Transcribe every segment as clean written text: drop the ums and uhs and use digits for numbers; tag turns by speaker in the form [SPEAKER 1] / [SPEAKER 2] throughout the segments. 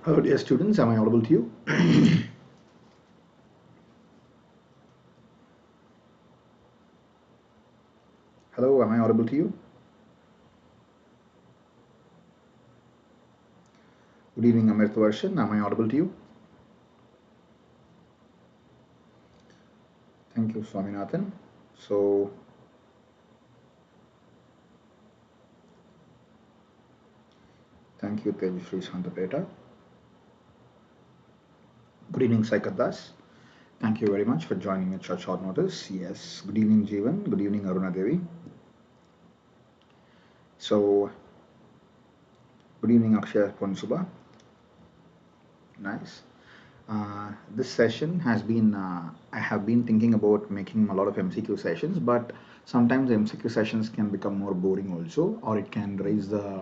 [SPEAKER 1] Hello dear students, am I audible to you? Hello, am I audible to you? Good evening, Amrit Varshan, am I audible to you? Thank you, Swaminathan. So, thank you, Tejashri Santapeta. Good evening, Saikat Das. Thank you very much for joining me at such short notice. Yes, good evening, Jeevan. Good evening, Aruna Devi. So, good evening, Akshay Ponsuba. Nice. This session has been, I have been thinking about making a lot of MCQ sessions, but sometimes MCQ sessions can become more boring also, or it can raise the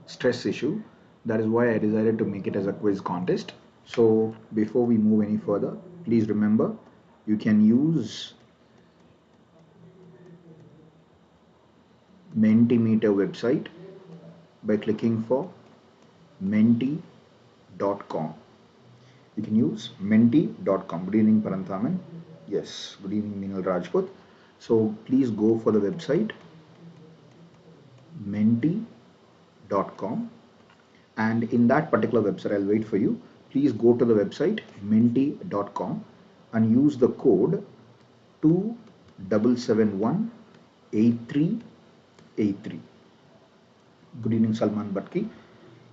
[SPEAKER 1] stress issue. That is why I decided to make it as a quiz contest. So before we move any further, please remember you can use Mentimeter website by clicking for menti.com. You can use menti.com. Good evening, Paranthaman. Yes, good evening, Meenal Rajput. So please go for the website menti.com, and in that particular website, I'll wait for you. Please go to the website menti.com and use the code 27718383. Good evening, Salman Bhatki.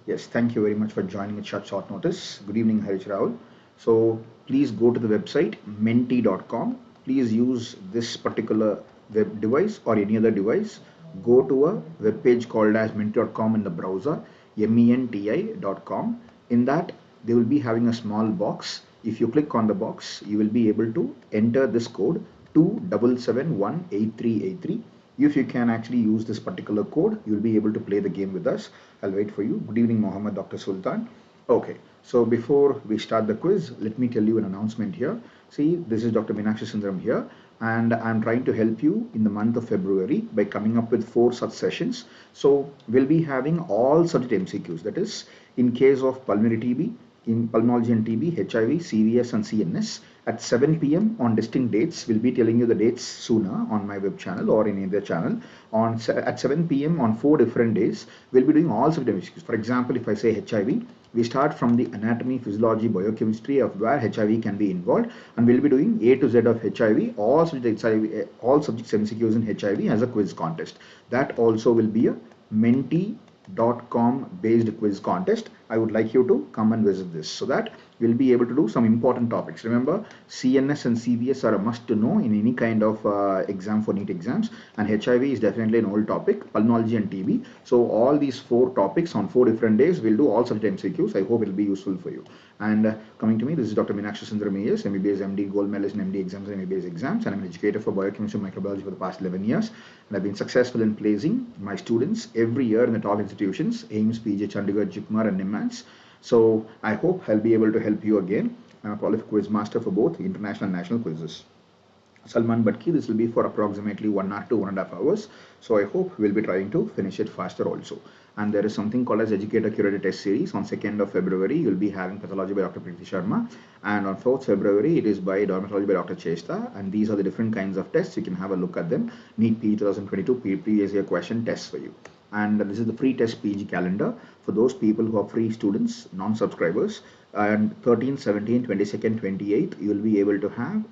[SPEAKER 1] Yes, thank you very much for joining at short notice. Good evening, Harish Rahul. So please go to the website menti.com. Please use this particular web device or any other device. Go to a web page called as menti.com in the browser, menti.com. In that, they will be having a small box. If you click on the box, you will be able to enter this code 27718383. If you can actually use this particular code, you will be able to play the game with us. I'll wait for you. Good evening, Mohammed, Dr. Sultan. Okay, so before we start the quiz, let me tell you an announcement here. See, this is Dr. Meenakshi Sundaram here, and I'm trying to help you in the month of February by coming up with 4 such sessions. So we'll be having all subject MCQs. That is, in case of pulmonary TB, in pulmonology and TB, HIV, CVS and CNS at 7 p.m. on distinct dates. We'll be telling you the dates sooner on my web channel or in either channel. At 7 p.m. on 4 different days, we'll be doing all subject MCQs. For example, if I say HIV, we start from the anatomy, physiology, biochemistry of where HIV can be involved, and we'll be doing A to Z of HIV, all subjects MCQs in HIV as a quiz contest. That also will be a menti.com based quiz contest. I would like you to come and visit this so that we'll be able to do some important topics. Remember, CNS and CVS are a must to know in any kind of exam for NEET exams, and HIV is definitely an old topic, pulmonology and TB. So all these 4 topics on 4 different days, we'll do all subject MCQs. I hope it'll be useful for you. And coming to me, this is Dr. Meenakshi Sundaram, MBBS, MD, gold medalist in MD exams and MBBS exams, and I'm an educator for biochemistry and microbiology for the past 11 years. And I've been successful in placing my students every year in the top institutions, AIMS, PG, Chandigarh, JIPMER, and NIMANS. So I hope I'll be able to help you again. I'm a prolific quiz master for both international and national quizzes. Salman Bhatki, this will be for approximately 1 hour to 1.5 hours. So I hope we'll be trying to finish it faster also. And there is something called as Educator Curated test series. On 2nd of February, you'll be having pathology by Dr. Preeti Sharma. And on 4th February, it is by dermatology by Dr. Chesta. And these are the different kinds of tests. You can have a look at them. NEET PG 2022 previous year question tests for you. And this is the free test PG calendar for those people who are free students, non-subscribers. And 13th, 17th, 22nd, 28th, you will be able to have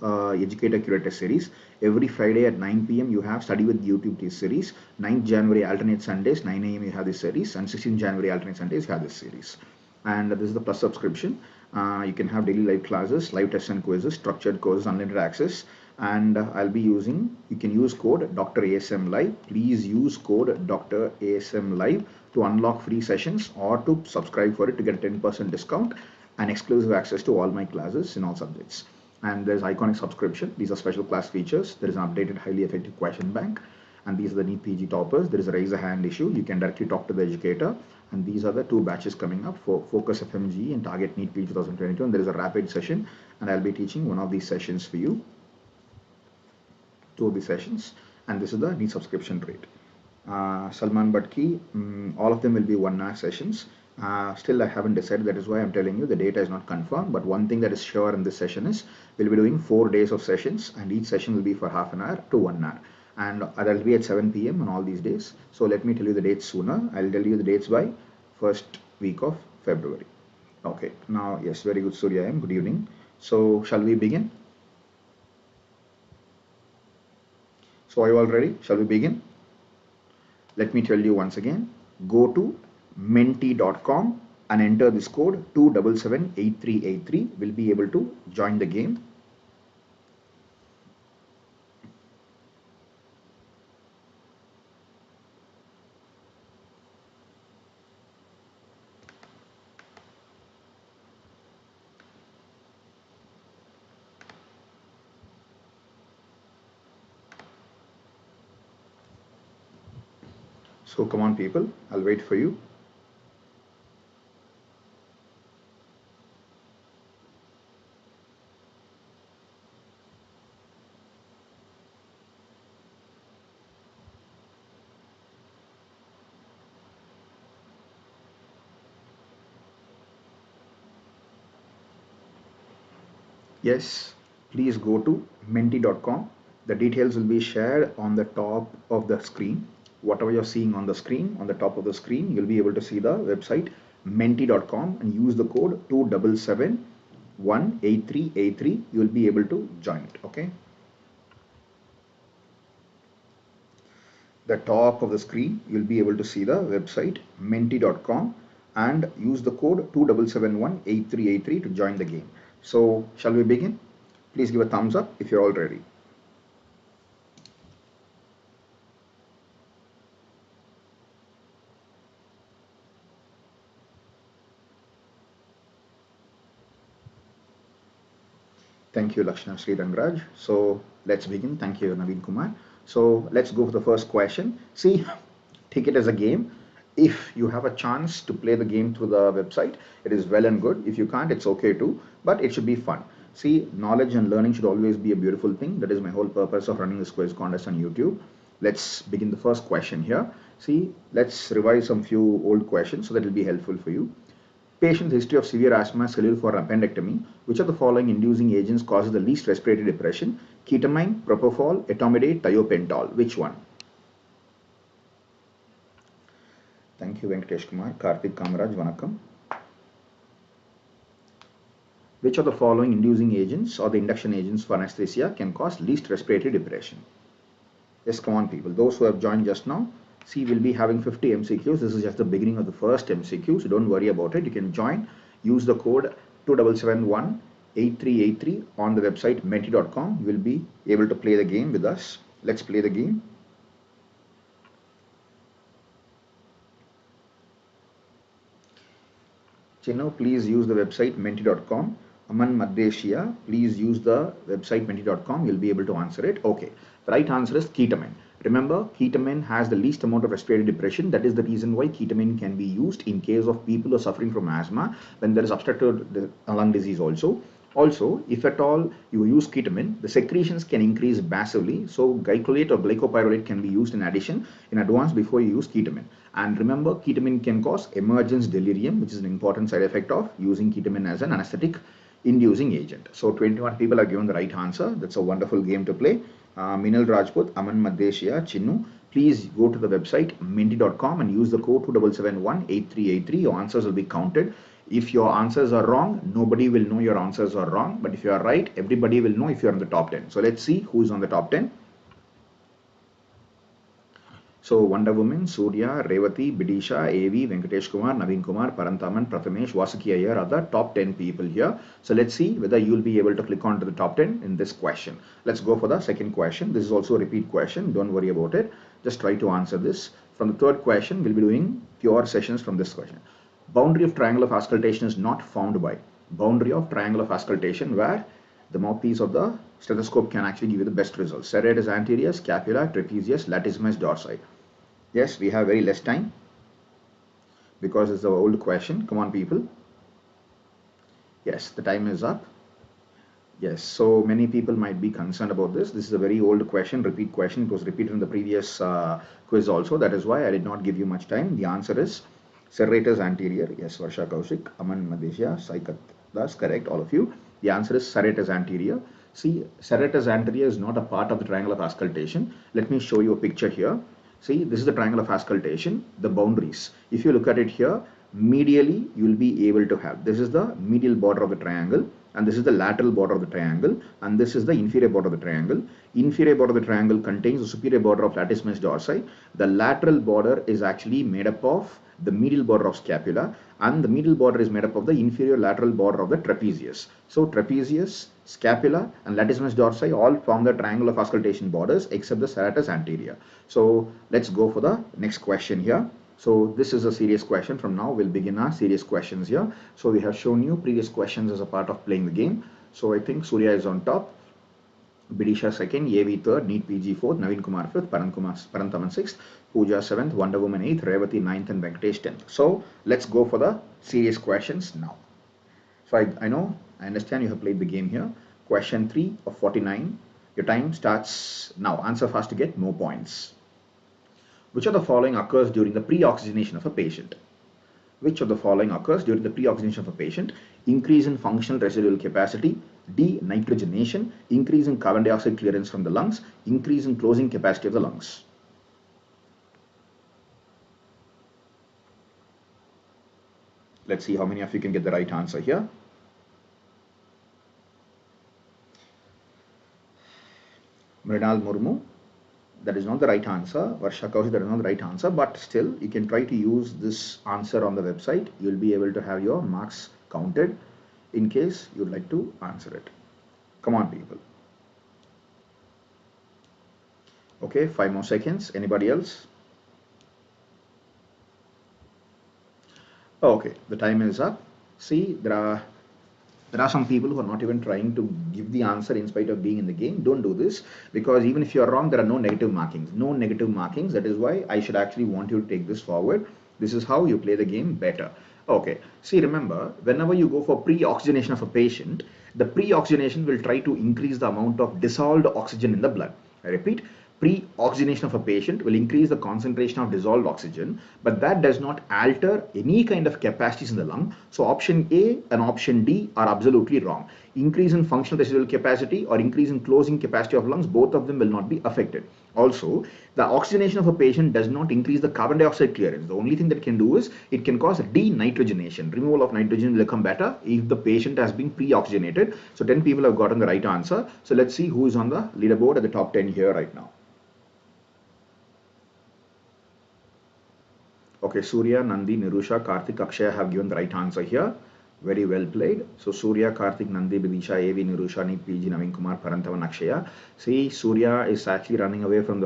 [SPEAKER 1] Educator Curated series. Every Friday at 9 p.m. you have Study with YouTube test series. 9th January alternate Sundays, 9 a.m. you have this series, and 16th January alternate Sundays you have this series. And this is the plus subscription. You can have daily live classes, live tests and quizzes, structured courses, unlimited access. And I'll be using, you can use code Dr. ASM Live. Please use code Dr. ASM Live to unlock free sessions or to subscribe for it to get a 10% discount and exclusive access to all my classes in all subjects. And there's iconic subscription. These are special class features. There is an updated, highly effective question bank. And these are the NEET PG toppers. There is a raise a hand issue. You can directly talk to the educator. And these are the 2 batches coming up for Focus FMG and Target NEET PG 2022. And there is a rapid session. And I'll be teaching one of these sessions for you. 2 of the sessions. And this is the NEET subscription rate. Salman Bhatki, all of them will be 1 hour sessions. Still I haven't decided, that is why I'm telling you the data is not confirmed, but one thing that is sure in this session is we'll be doing 4 days of sessions, and each session will be for half an hour to 1 hour, and that'll be at 7 p.m. on all these days. So let me tell you the dates sooner. I'll tell you the dates by first week of February. Okay, now yes, very good, Surya, good evening. So shall we begin? So are you all ready? Shall we begin? Let me tell you once again, go to menti.com and enter this code 2778383. Will be able to join the game. So come on people, I'll wait for you. Yes, please go to menti.com. The details will be shared on the top of the screen. Whatever you're seeing on the screen, on the top of the screen, you'll be able to see the website menti.com and use the code 277-18383. You'll be able to join it. Okay. The top of the screen, you'll be able to see the website menti.com and use the code 277-18383 to join the game. So shall we begin? Please give a thumbs up if you're all ready. Thank you, Lakshna Sri Rangraj. So let's begin. Thank you, Naveen Kumar. So let's go for the first question. See, take it as a game. If you have a chance to play the game through the website, it is well and good. If you can't, it's okay too, but it should be fun. See, knowledge and learning should always be a beautiful thing. That is my whole purpose of running this quiz contest on YouTube. Let's begin the first question here. See, let's revise some few old questions so that it will be helpful for you. Patient's history of severe asthma scheduled for appendectomy. Which of the following inducing agents causes the least respiratory depression? Ketamine, propofol, etomidate, thiopental. Which one? Thank you, Venkatesh Kumar. Karthik Kamaraj, Vanakkam. Which of the following inducing agents or the induction agents for anesthesia can cause least respiratory depression? Yes, come on people. Those who have joined just now, see, we'll be having 50 MCQs. This is just the beginning of the first MCQ, so don't worry about it. You can join. Use the code 277-18383 on the website menti.com. You will be able to play the game with us. Let's play the game. Chino, please use the website menti.com. Aman Madheshia, please use the website menti.com. You'll be able to answer it. Okay. The right answer is ketamine. Remember, ketamine has the least amount of respiratory depression. That is the reason why ketamine can be used in case of people who are suffering from asthma when there is obstructive lung disease also. Also, if at all you use ketamine, the secretions can increase massively. So glycolate or glycopyrrolate can be used in addition in advance before you use ketamine. And remember, ketamine can cause emergence delirium, which is an important side effect of using ketamine as an anesthetic inducing agent. So 21 people are given the right answer. That's a wonderful game to play. Minal Rajput, Aman Madheshia, Chinnu, please go to the website menti.com and use the code 277-18383. Your answers will be counted. If your answers are wrong, nobody will know your answers are wrong. But if you are right, everybody will know if you are in the top 10. So let's see who is on the top 10. So Wonder Woman, Surya, Revati, Bidisha, AV, Venkatesh Kumar, Naveen Kumar, Parantaman, Prathamesh, Vasuki Iyer are the top 10 people here. So let's see whether you'll be able to click on to the top 10 in this question. Let's go for the second question. This is also a repeat question. Don't worry about it. Just try to answer this. From the third question, we'll be doing pure sessions from this question. Boundary of triangle of auscultation is not found by. Boundary of triangle of auscultation where the mouthpiece of the stethoscope can actually give you the best results. Serratus anterior, scapula, trapezius, latissimus dorsi. Yes, we have very less time because it's the old question. Come on, people. Yes, the time is up. Yes, so many people might be concerned about this. This is a very old question, repeat question. It was repeated in the previous quiz also. That is why I did not give you much time. The answer is Serratus anterior, yes, Varsha Kaushik, Aman Madhesha, Saikat, that's correct, all of you. The answer is serratus anterior. See, serratus anterior is not a part of the triangle of auscultation. Let me show you a picture here. See, this is the triangle of auscultation, the boundaries. If you look at it here, medially you will be able to have, this is the medial border of the triangle, and this is the lateral border of the triangle, and this is the inferior border of the triangle. Inferior border of the triangle contains the superior border of latissimus dorsi. The lateral border is actually made up of the medial border of scapula, and the medial border is made up of the inferior lateral border of the trapezius. So trapezius, scapula and latissimus dorsi all form the triangle of auscultation borders except the serratus anterior. So let's go for the next question here. So this is a serious question. From now we'll begin our serious questions here. So we have shown you previous questions as a part of playing the game. So I think Surya is on top, Bidisha second, AV third, NEET PG fourth, Naveen Kumar fifth, Parantaman sixth, Pooja seventh, Wonder Woman eighth, Revati ninth and Venkatesh 10th. So let's go for the serious questions now. So I understand you have played the game here. Question 3 of 49. Your time starts now. Answer fast to get more points. Which of the following occurs during the pre-oxygenation of a patient? Which of the following occurs during the pre-oxygenation of a patient? Increase in functional residual capacity, denitrogenation, increase in carbon dioxide clearance from the lungs, increase in closing capacity of the lungs. Let's see how many of you can get the right answer here. Mrinal Murmu, that is not the right answer. Varsha Kaushik, that is not the right answer, but still you can try to use this answer on the website. You'll be able to have your marks counted in case you'd like to answer it. Come on, people. Okay, 5 more seconds. Anybody else? Okay, the time is up. See, there are some people who are not even trying to give the answer in spite of being in the game. Don't do this, because even if you are wrong, there are no negative markings. No negative markings. That is why I should actually want you to take this forward. This is how you play the game better. Okay. See, remember, whenever you go for pre-oxygenation of a patient, the pre-oxygenation will try to increase the amount of dissolved oxygen in the blood. I repeat, pre-oxygenation of a patient will increase the concentration of dissolved oxygen, but that does not alter any kind of capacities in the lung. So option A and option D are absolutely wrong. Increase in functional residual capacity or increase in closing capacity of lungs, both of them will not be affected. Also, the oxygenation of a patient does not increase the carbon dioxide clearance. The only thing that can do is it can cause denitrogenation. Removal of nitrogen will become better if the patient has been pre-oxygenated. So 10 people have gotten the right answer. So let's see who is on the leaderboard at the top 10 here right now. Okay, Surya, Nandi, Nirusha, Karthik, Akshaya have given the right answer here. Very well played. So Surya, Karthik, Nandi, Bidisha, AV, Nirusha, NEET PG, Naveen Kumar, Parantavan, Akshaya. See, Surya is actually running away from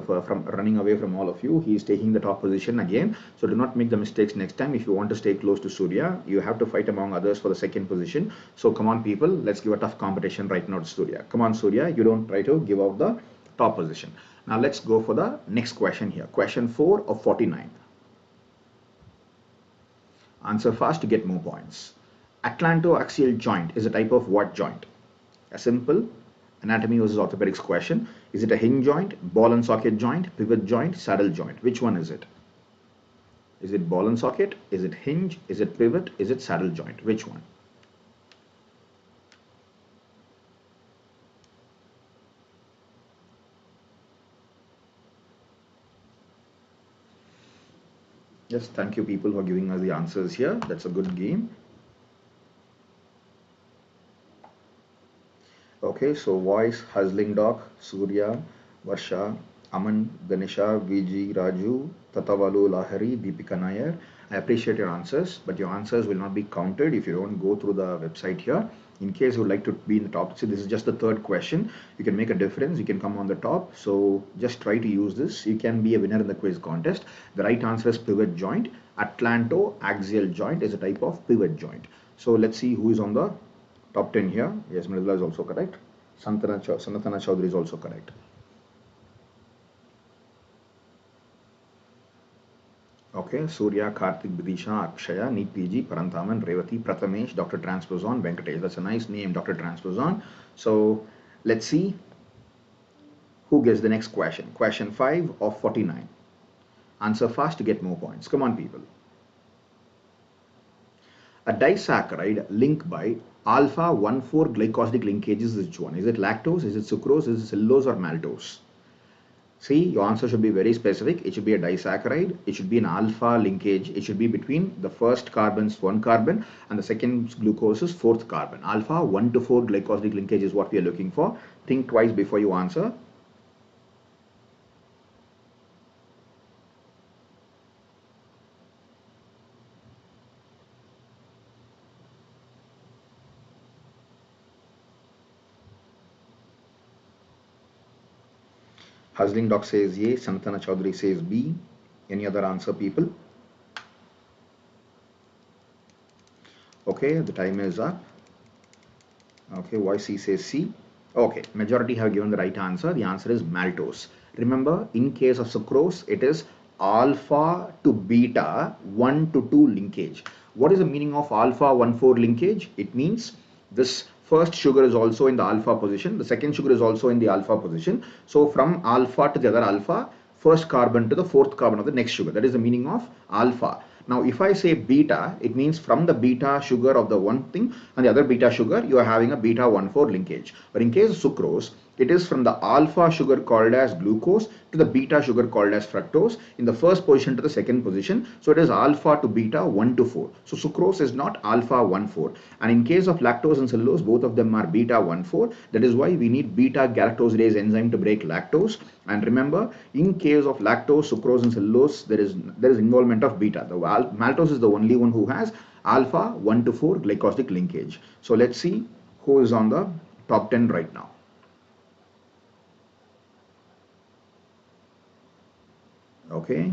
[SPEAKER 1] all of you. He is taking the top position again. So do not make the mistakes next time. If you want to stay close to Surya, you have to fight among others for the second position. So come on, people, let's give a tough competition right now to Surya. Come on, Surya, you don't try to give out the top position. Now let's go for the next question here. Question 4 of 49. Answer fast to get more points. Atlantoaxial joint is a type of what joint? A simple anatomy versus orthopedics question. Is it a hinge joint, ball and socket joint, pivot joint, saddle joint? Which one is it? Is it ball and socket? Is it hinge? Is it pivot? Is it saddle joint? Which one? Yes, thank you people who are giving us the answers here. That's a good game. Okay, so voice, Hustling Doc, Surya, Varsha, Aman, Ganesha, VG, Raju, Tatavalu, Lahari, Deepika Nair. I appreciate your answers, but your answers will not be counted if you don't go through the website here. In case you would like to be in the top, see, this is just the third question. You can make a difference. You can come on the top. So just try to use this. You can be a winner in the quiz contest. The right answer is pivot joint. Atlantoaxial joint is a type of pivot joint. So let's see who is on the top 10 here. Yes, Mridula is also correct. Sanatana Chaudhary is also correct. Okay, Surya, Karthik, Bidisha, Akshaya, NEET PG, Parantaman, Revati, Prathamesh, Dr. Transposon, Venkatesh. That's a nice name, Dr. Transposon. So let's see who gets the next question. Question 5 of 49. Answer fast to get more points. Come on, people. A disaccharide linked by alpha 1,4 glycosidic linkages is which one? Is it lactose? Is it sucrose? Is it cellulose or maltose? See, your answer should be very specific. It should be a disaccharide. It should be an alpha linkage. It should be between the first carbon's one carbon and the second glucose's fourth carbon. Alpha 1 to 4 glycosidic linkage is what we are looking for. Think twice before you answer. Hustling Doc says A. Sanatana Chaudhary says B. Any other answer, people? Okay, the time is up. Okay, YC says C. Okay, majority have given the right answer. The answer is maltose. Remember, in case of sucrose, it is alpha to beta 1 to 2 linkage. What is the meaning of alpha 1,4 linkage? It means this first sugar is also in the alpha position. The second sugar is also in the alpha position. So from alpha to the other alpha, first carbon to the fourth carbon of the next sugar. That is the meaning of alpha. Now, if I say beta, it means from the beta sugar of the one thing and the other beta sugar, you are having a beta 1,4 linkage. But in case of sucrose, it is from the alpha sugar called as glucose to the beta sugar called as fructose in the first position to the second position. So it is alpha to beta 1 to 4. So sucrose is not alpha 1,4. And in case of lactose and cellulose, both of them are beta 1,4. That is why we need beta galactosidase enzyme to break lactose. And remember, in case of lactose, sucrose and cellulose, there is involvement of beta. The maltose is the only one who has alpha 1 to 4 glycosidic linkage. So let's see who is on the top 10 right now. Okay.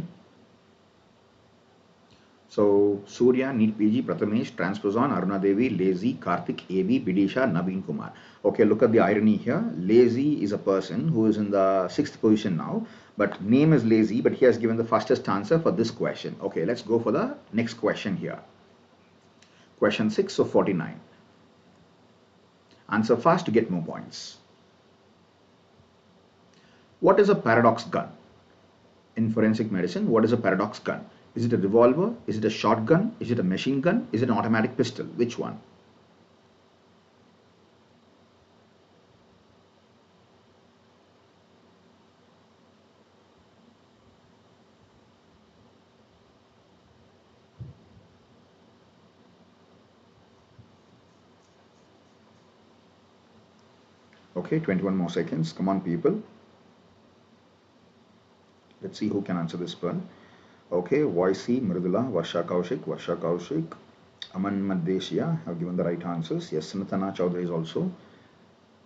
[SPEAKER 1] So Surya, NEET PG, Prathamesh, Transposon, Aruna Devi, Lazy, Karthik, AB, Bidisha, Naveen Kumar. Okay, look at the irony here. Lazy is a person who is in the 6th position now, but name is Lazy, but he has given the fastest answer for this question. Okay, let's go for the next question here. Question 6 of 49. Answer fast to get more points. What is a paradox gun? In forensic medicine, what is a paradox gun? Is it a revolver? Is it a shotgun? Is it a machine gun? Is it an automatic pistol? Which one? Okay, 21 more seconds. Come on, people. Let's see who can answer this one. Okay, YC, Mridula, Varsha Kaushik, Aman Maddesia have given the right answers. Yes, Sanatana Chaudhary is also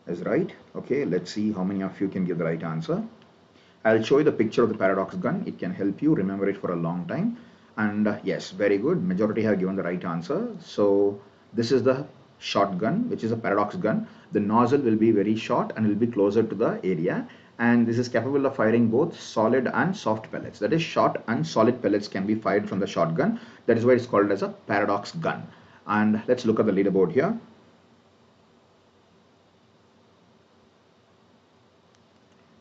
[SPEAKER 1] is right. Okay, let's see how many of you can give the right answer. I'll show you the picture of the paradox gun. It can help you remember it for a long time. And yes, very good. Majority have given the right answer. So this is the shotgun, which is a paradox gun. The nozzle will be very short and will be closer to the area. And this is capable of firing both solid and soft pellets. That is, short and solid pellets can be fired from the shotgun. That is why it's called as a paradox gun. And let's look at the leaderboard here.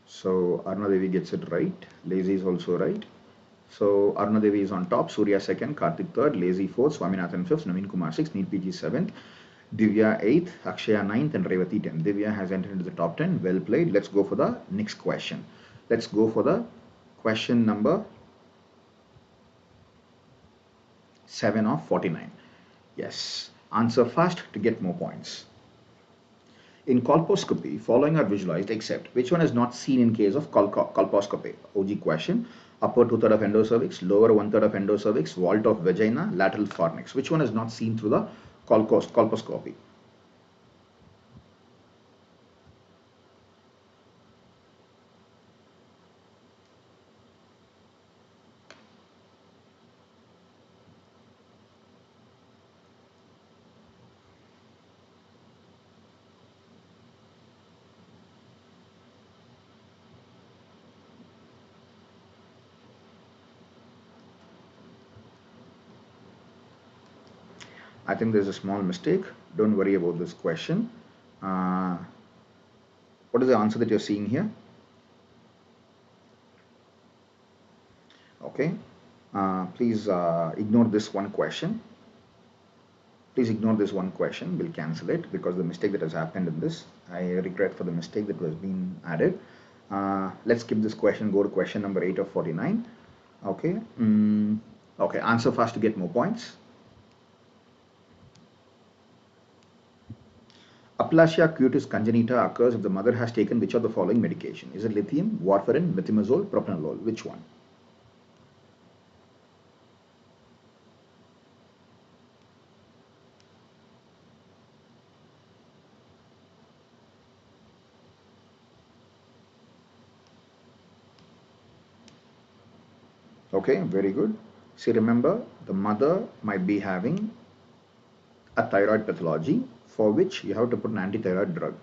[SPEAKER 1] So Aruna Devi gets it right. Lazy is also right. So Aruna Devi is on top. Surya second, Karthik third, Lazy fourth, Swaminathan fifth, Naveen Kumar sixth, NEET PG seventh, Divya 8th, Akshaya 9th, and Revati 10th. Divya has entered into the top 10. Well played. Let's go for the next question. Let's go for the question number 7 of 49. Yes. Answer fast to get more points. In colposcopy, following are visualized except which one is not seen in case of colposcopy? OG question. Upper 2/3 of endocervix, lower 1/3 of endocervix, vault of vagina, lateral fornix. Which one is not seen through the colposcopy? I think there's a small mistake. Don't worry about this question. What is the answer that you're seeing here? Okay. Please ignore this one question. Please ignore this one question. We'll cancel it because the mistake that has happened in this. I regret for the mistake that was being added. Let's skip this question. Go to question number 8 of 49. Okay. Okay. Answer fast to get more points. Aplasia cutis congenita occurs if the mother has taken which of the following medication? Is it lithium, warfarin, methimazole, propranolol? Which one? Okay, very good. See, remember, the mother might be having a thyroid pathology for which you have to put an anti-thyroid drug,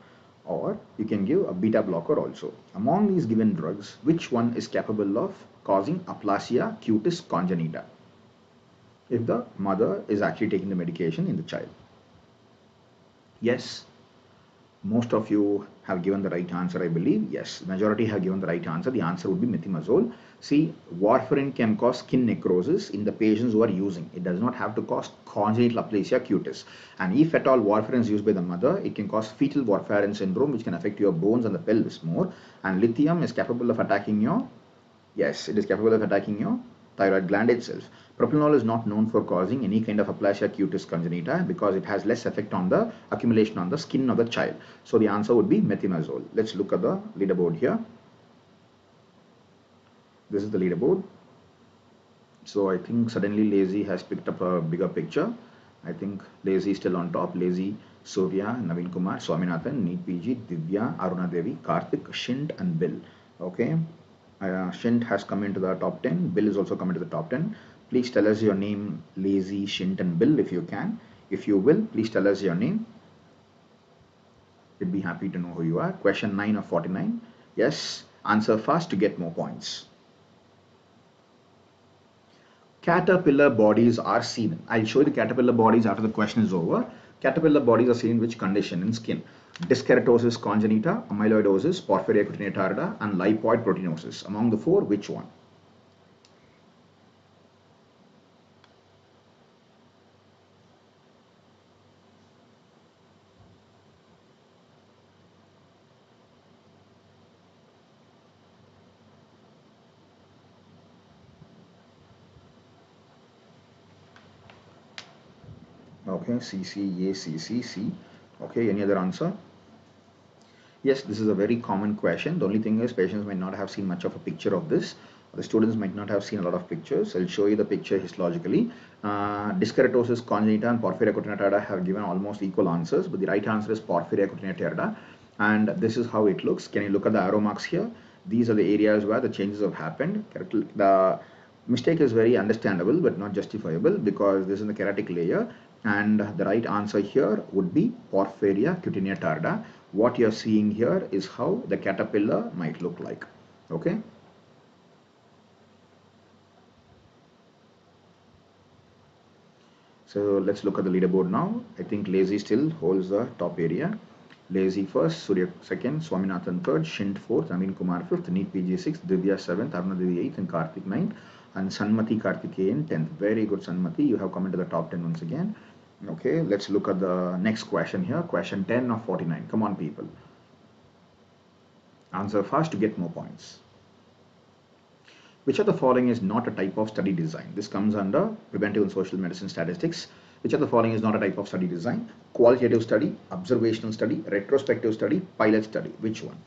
[SPEAKER 1] or you can give a beta blocker also. Among these given drugs, which one is capable of causing aplasia cutis congenita if the mother is actually taking the medication in the child? Yes, most of you have given the right answer, I believe. Yes, majority have given the right answer. The answer would be methimazole. See, warfarin can cause skin necrosis in the patients who are using. It does not have to cause congenital aplasia cutis. And if at all warfarin is used by the mother, it can cause fetal warfarin syndrome, which can affect your bones and the pelvis more. And lithium is capable of attacking your, yes, it is capable of attacking your thyroid gland itself. Propranolol is not known for causing any kind of aplasia cutis congenita because it has less effect on the accumulation on the skin of the child. So the answer would be methimazole. Let's look at the leaderboard here. This is the leaderboard. So I think suddenly Lazy has picked up a bigger picture. I think Lazy is still on top. Lazy, Surya, Naveen Kumar, Swaminathan, NEET PG, Divya, Aruna Devi, Karthik, Shint and Bill. Okay. Shint has come into the top 10. Bill is also come into the top 10. Please tell us your name, Lazy, Shint and Bill if you can. If you will, please tell us your name. We'd be happy to know who you are. Question 9 of 49. Yes, answer fast to get more points. Caterpillar bodies are seen. I'll show you the caterpillar bodies after the question is over. Caterpillar bodies are seen in which condition? In skin. Diskeratosis congenita, amyloidosis, porphyria cutanea tarda, and lipoid proteinosis. Among the four, which one? Okay, C, A, C. Okay, any other answer? Yes, this is a very common question. The only thing is patients might not have seen much of a picture of this. The students might not have seen a lot of pictures. I'll show you the picture histologically. Diskeratosis congenita and porphyria cutanea tarda have given almost equal answers, but the right answer is porphyria cutanea tarda. And this is how it looks. Can you look at the arrow marks here? These are the areas where the changes have happened. The mistake is very understandable but not justifiable because this is the keratic layer, and the right answer here would be porphyria cutanea tarda. What you're seeing here is how the caterpillar might look like. Okay. So let's look at the leaderboard now. I think Lazy still holds the top area. Lazy first, Surya second, Swaminathan third, Shint fourth, Naveen Kumar fifth, NEET PG sixth, Divya seventh, Aruna Devi eighth, and Karthik ninth, and Sanmati Karthikeyan 10th. Very good, Sanmati. You have come into the top 10 once again. Okay, let's look at the next question here. Question 10 of 49. Come on, people. Answer fast to get more points. Which of the following is not a type of study design? This comes under preventive and social medicine statistics. Which of the following is not a type of study design? Qualitative study, observational study, retrospective study, pilot study. Which one?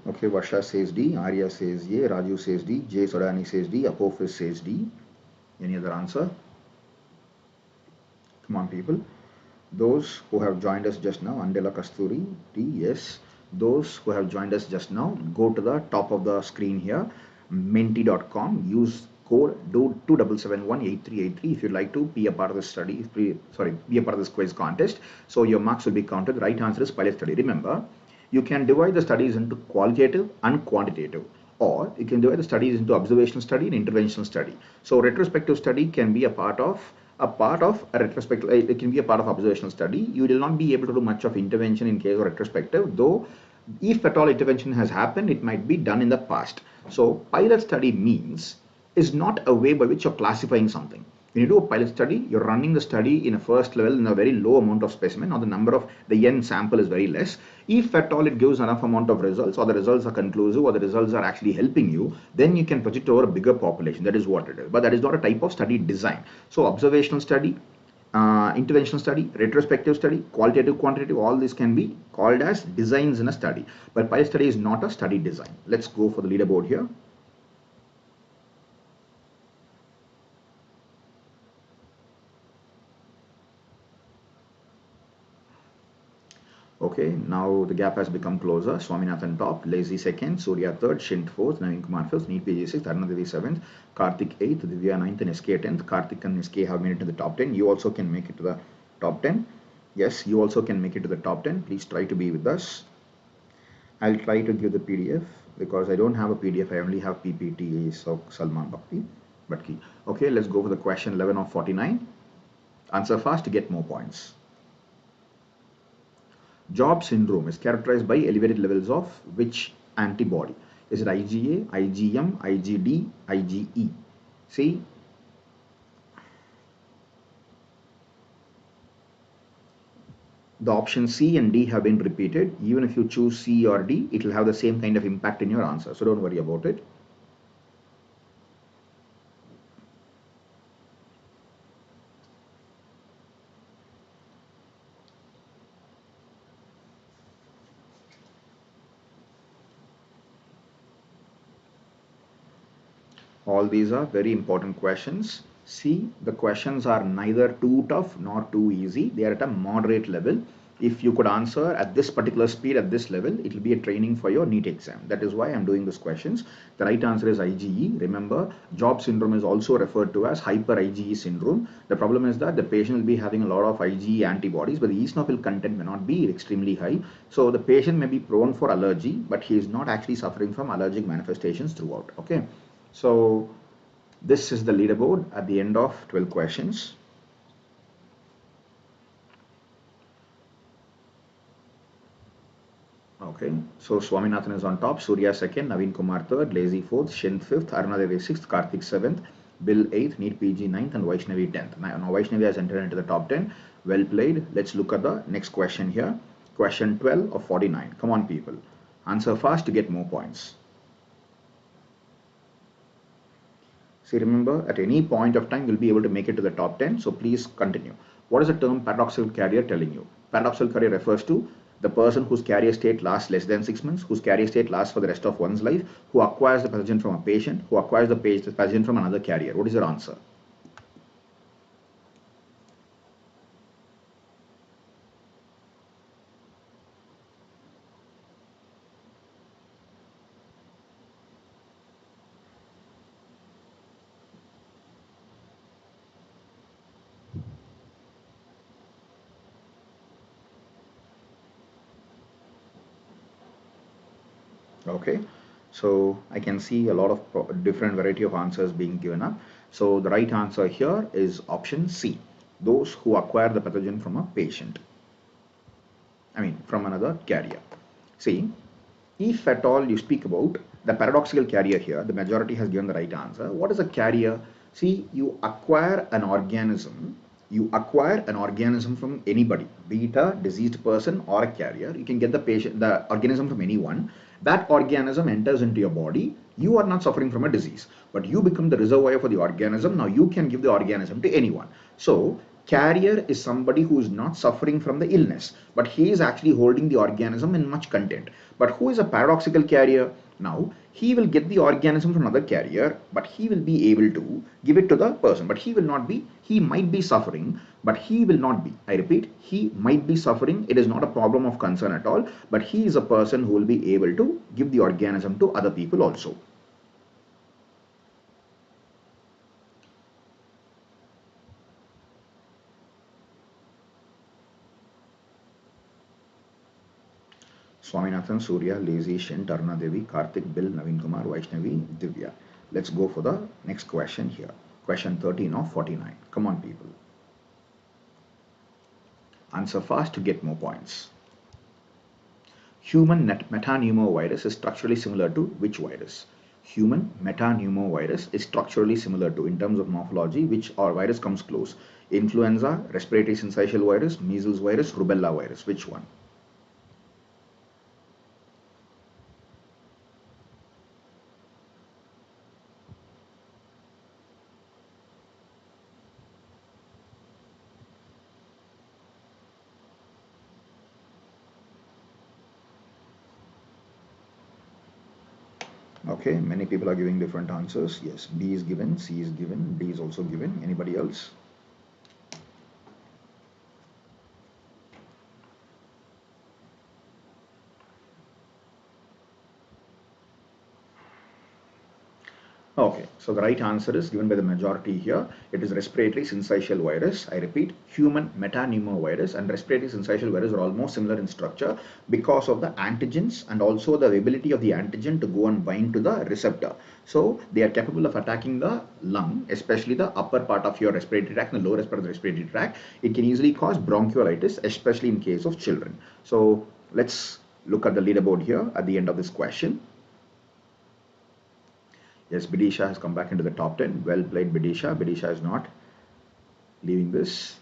[SPEAKER 1] Okay, Varsha says D, Arya says A, Raju says D, J Sodani says D, Apophis says D. Any other answer? Come on, people. Those who have joined us just now, Andela Kasturi, D, yes. Those who have joined us just now, go to the top of the screen here, menti.com, use code 27718383 if you'd like to be a part of the study, be a part of this quiz contest. So your marks will be counted. The right answer is pilot study. Remember, You can divide the studies into qualitative and quantitative, or you can divide the studies into observational study and interventional study. So retrospective study can be a part of a retrospective, it can be a part of observational study. You will not be able to do much of intervention in case of retrospective, though if at all intervention has happened, it might be done in the past. So pilot study means is not a way by which you're classifying something. When you do a pilot study, you're running the study in a first level in a very low amount of specimen, or the number of the n sample is very less. If at all it gives enough amount of results, or the results are conclusive, or the results are actually helping you, then you can project over a bigger population. That is what it is. But that is not a type of study design. So observational study, interventional study, retrospective study, qualitative, quantitative, all this can be called as designs in a study. But pilot study is not a study design. Let's go for the leaderboard here. Okay, now the gap has become closer. Swaminathan top, Lazy second, Surya third, Shint fourth, Naveen Kumar fifth, NEET PG sixth, Arunadhavi seventh, Karthik eighth, Divya ninth, and SK 10th. Karthik and SK have made it to the top 10. You also can make it to the top 10. Yes, you also can make it to the top 10. Please try to be with us. I'll try to give the PDF because I don't have a PDF. I only have PPT. So Salman Bhakti. Okay, let's go for the question 11 of 49. Answer fast to get more points. Job syndrome is characterized by elevated levels of which antibody? Is it IgA, IgM, IgD, IgE? See, the options C and D have been repeated. Even if you choose C or D, it will have the same kind of impact in your answer. So don't worry about it. All these are very important questions. See, the questions are neither too tough nor too easy. They are at a moderate level. If you could answer at this particular speed at this level, it will be a training for your NEET exam. That is why I'm doing these questions. The right answer is IgE. Remember, job syndrome is also referred to as hyper IgE syndrome. The problem is that the patient will be having a lot of IgE antibodies, but the eosinophil content may not be extremely high. So the patient may be prone for allergy, but he is not actually suffering from allergic manifestations throughout. Okay. So this is the leaderboard at the end of 12 questions. Okay, so Swaminathan is on top, Surya second, Naveen Kumar third, Lazy fourth, Shint fifth, Arunadevi sixth, Karthik seventh, Bill eighth, NEET PG ninth, and Vaishnavi 10th. Now Vaishnavi has entered into the top 10. Well played. Let's look at the next question here. Question 12 of 49. Come on, people. Answer fast to get more points. See, remember, at any point of time, you'll be able to make it to the top 10. So please continue. What is the term paradoxical carrier telling you? Paradoxical carrier refers to the person whose carrier state lasts less than 6 months, whose carrier state lasts for the rest of one's life, who acquires the pathogen from a patient, who acquires the pathogen from another carrier. What is your answer? Okay, so I can see a lot of different variety of answers being given up. So the right answer here is option C, those who acquire the pathogen from a patient, from another carrier. See, if at all you speak about the paradoxical carrier here, the majority has given the right answer. What is a carrier? See, you acquire an organism from anybody, be it a diseased person or a carrier. You can get the organism from anyone. That organism enters into your body. You are not suffering from a disease, but you become the reservoir for the organism. Now you can give the organism to anyone. So carrier is somebody who is not suffering from the illness, but he is actually holding the organism in much content. But who is a paradoxical carrier? Now he will get the organism from another carrier, but he will be able to give it to the person, but he will not be, he might be suffering, but he will not be. I repeat, he might be suffering. It is not a problem of concern at all, but he is a person who will be able to give the organism to other people also. Swaminathan, Surya, Lazy, Shin, Taruna Devi, Karthik, Bill, Naveen Kumar, Vaishnavi, Divya. Let's go for the next question here. Question 13 of 49. Come on, people. Answer fast to get more points. Human metapneumovirus is structurally similar to which virus? Human metapneumovirus is structurally similar to, in terms of morphology, which or virus comes close? Influenza, respiratory syncytial virus, measles virus, rubella virus. Which one? Okay, many people are giving different answers. Yes, B is given, C is given, D is also given. Anybody else? Okay, so the right answer is given by the majority here. It is respiratory syncytial virus. I repeat, human metapneumovirus and respiratory syncytial virus are almost similar in structure because of the antigens and also the ability of the antigen to go and bind to the receptor. So they are capable of attacking the lung, especially the upper part of your respiratory tract and the lower part of the respiratory tract. It can easily cause bronchiolitis, especially in case of children. So let's look at the leaderboard here at the end of this question. Yes, Bidisha has come back into the top 10. Well played, Bidisha. Bidisha is not leaving this.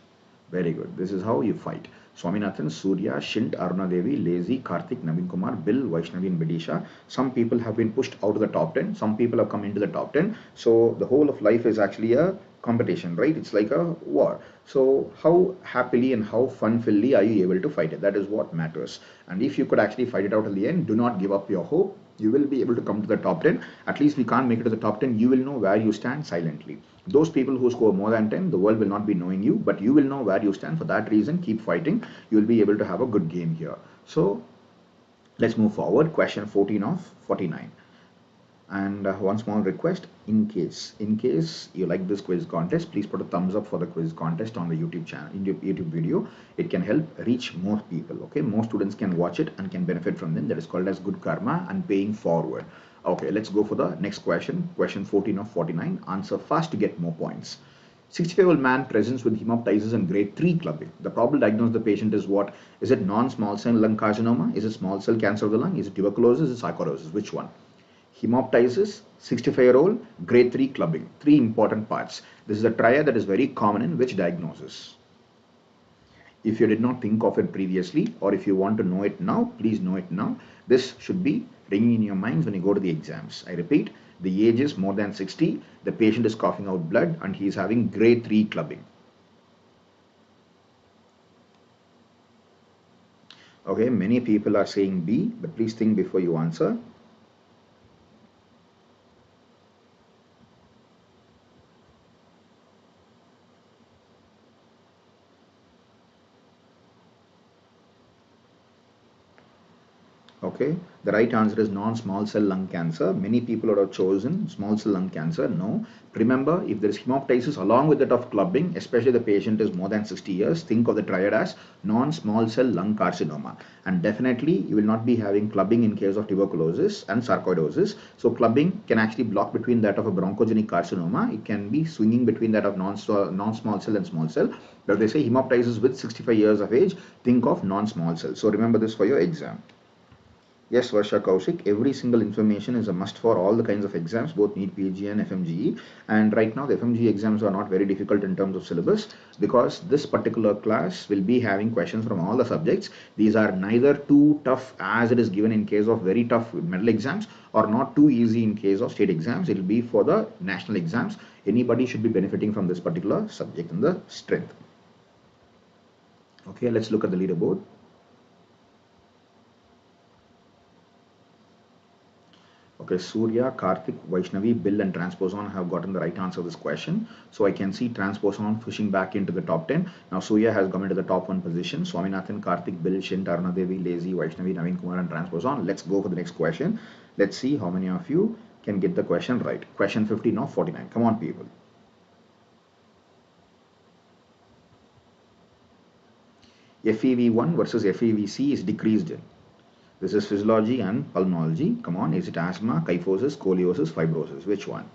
[SPEAKER 1] Very good. This is how you fight. Swaminathan, Surya, Shint, Aruna Devi, Lazy, Karthik, Naveen Kumar, Bill, Vaishnavi and Bidisha. Some people have been pushed out of the top 10. Some people have come into the top 10. So the whole of life is actually a competition, right? It's like a war. So how happily and how fun-fillly are you able to fight it? That is what matters. And if you could actually fight it out at the end, do not give up your hope. You will be able to come to the top 10. At least we can't make it to the top 10. You will know where you stand silently. Those people who score more than 10, the world will not be knowing you, but you will know where you stand. For that reason, keep fighting. You will be able to have a good game here. So let's move forward. Question 14 of 49. And one small request, in case you like this quiz contest, please put a thumbs up for the quiz contest on the YouTube channel, in the YouTube video. It can help reach more people. Okay, more students can watch it and can benefit from them. That is called as good karma and paying forward. Okay, let's go for the next question. Question 14 of 49. Answer fast to get more points. 65-year-old man presents with hemoptysis and grade 3 clubbing. The probable diagnosis of the patient is what? Is it non-small cell lung carcinoma? Is it small cell cancer of the lung? Is it tuberculosis? Is it sarcoidosis? Which one? Hemoptysis, 65-year-old, grade 3 clubbing. Three important parts. This is a triad that is very common in which diagnosis? If you did not think of it previously, or if you want to know it now, please know it now. This should be ringing in your minds when you go to the exams. I repeat, the age is more than 60, the patient is coughing out blood and he is having grade 3 clubbing. Okay, many people are saying B, but please think before you answer. Okay, the right answer is non-small cell lung cancer. Many people would have chosen small cell lung cancer. No. Remember, if there is hemoptysis along with that of clubbing, especially the patient is more than 60 years, think of the triad as non-small cell lung carcinoma. And definitely, you will not be having clubbing in case of tuberculosis and sarcoidosis. So clubbing can actually block between that of a bronchogenic carcinoma. It can be swinging between that of non-small cell and small cell. But if they say hemoptysis with 65 years of age, think of non-small cell. So remember this for your exam. Yes, Varsha Kaushik, every single information is a must for all the kinds of exams, both NEET PG and FMGE. And right now, the FMGE exams are not very difficult in terms of syllabus because this particular class will be having questions from all the subjects. These are neither too tough as it is given in case of very tough medal exams or not too easy in case of state exams. It will be for the national exams. Anybody should be benefiting from this particular subject and the strength. Okay, let's look at the leaderboard. Okay, Surya, Karthik, Vaishnavi, Bill and Transposon have gotten the right answer to this question. So I can see Transposon pushing back into the top 10. Now Surya has come into the top 1 position. Swaminathan, Karthik, Bill, Shin, Taruna Devi, Lazy, Vaishnavi, Naveen Kumar and Transposon. Let's go for the next question. Let's see how many of you can get the question right. Question 15 of 49. Come on, people. FEV1 versus FEVC is decreased in. This is physiology and pulmonology. Come on, is it asthma, kyphosis, scoliosis, fibrosis? Which one?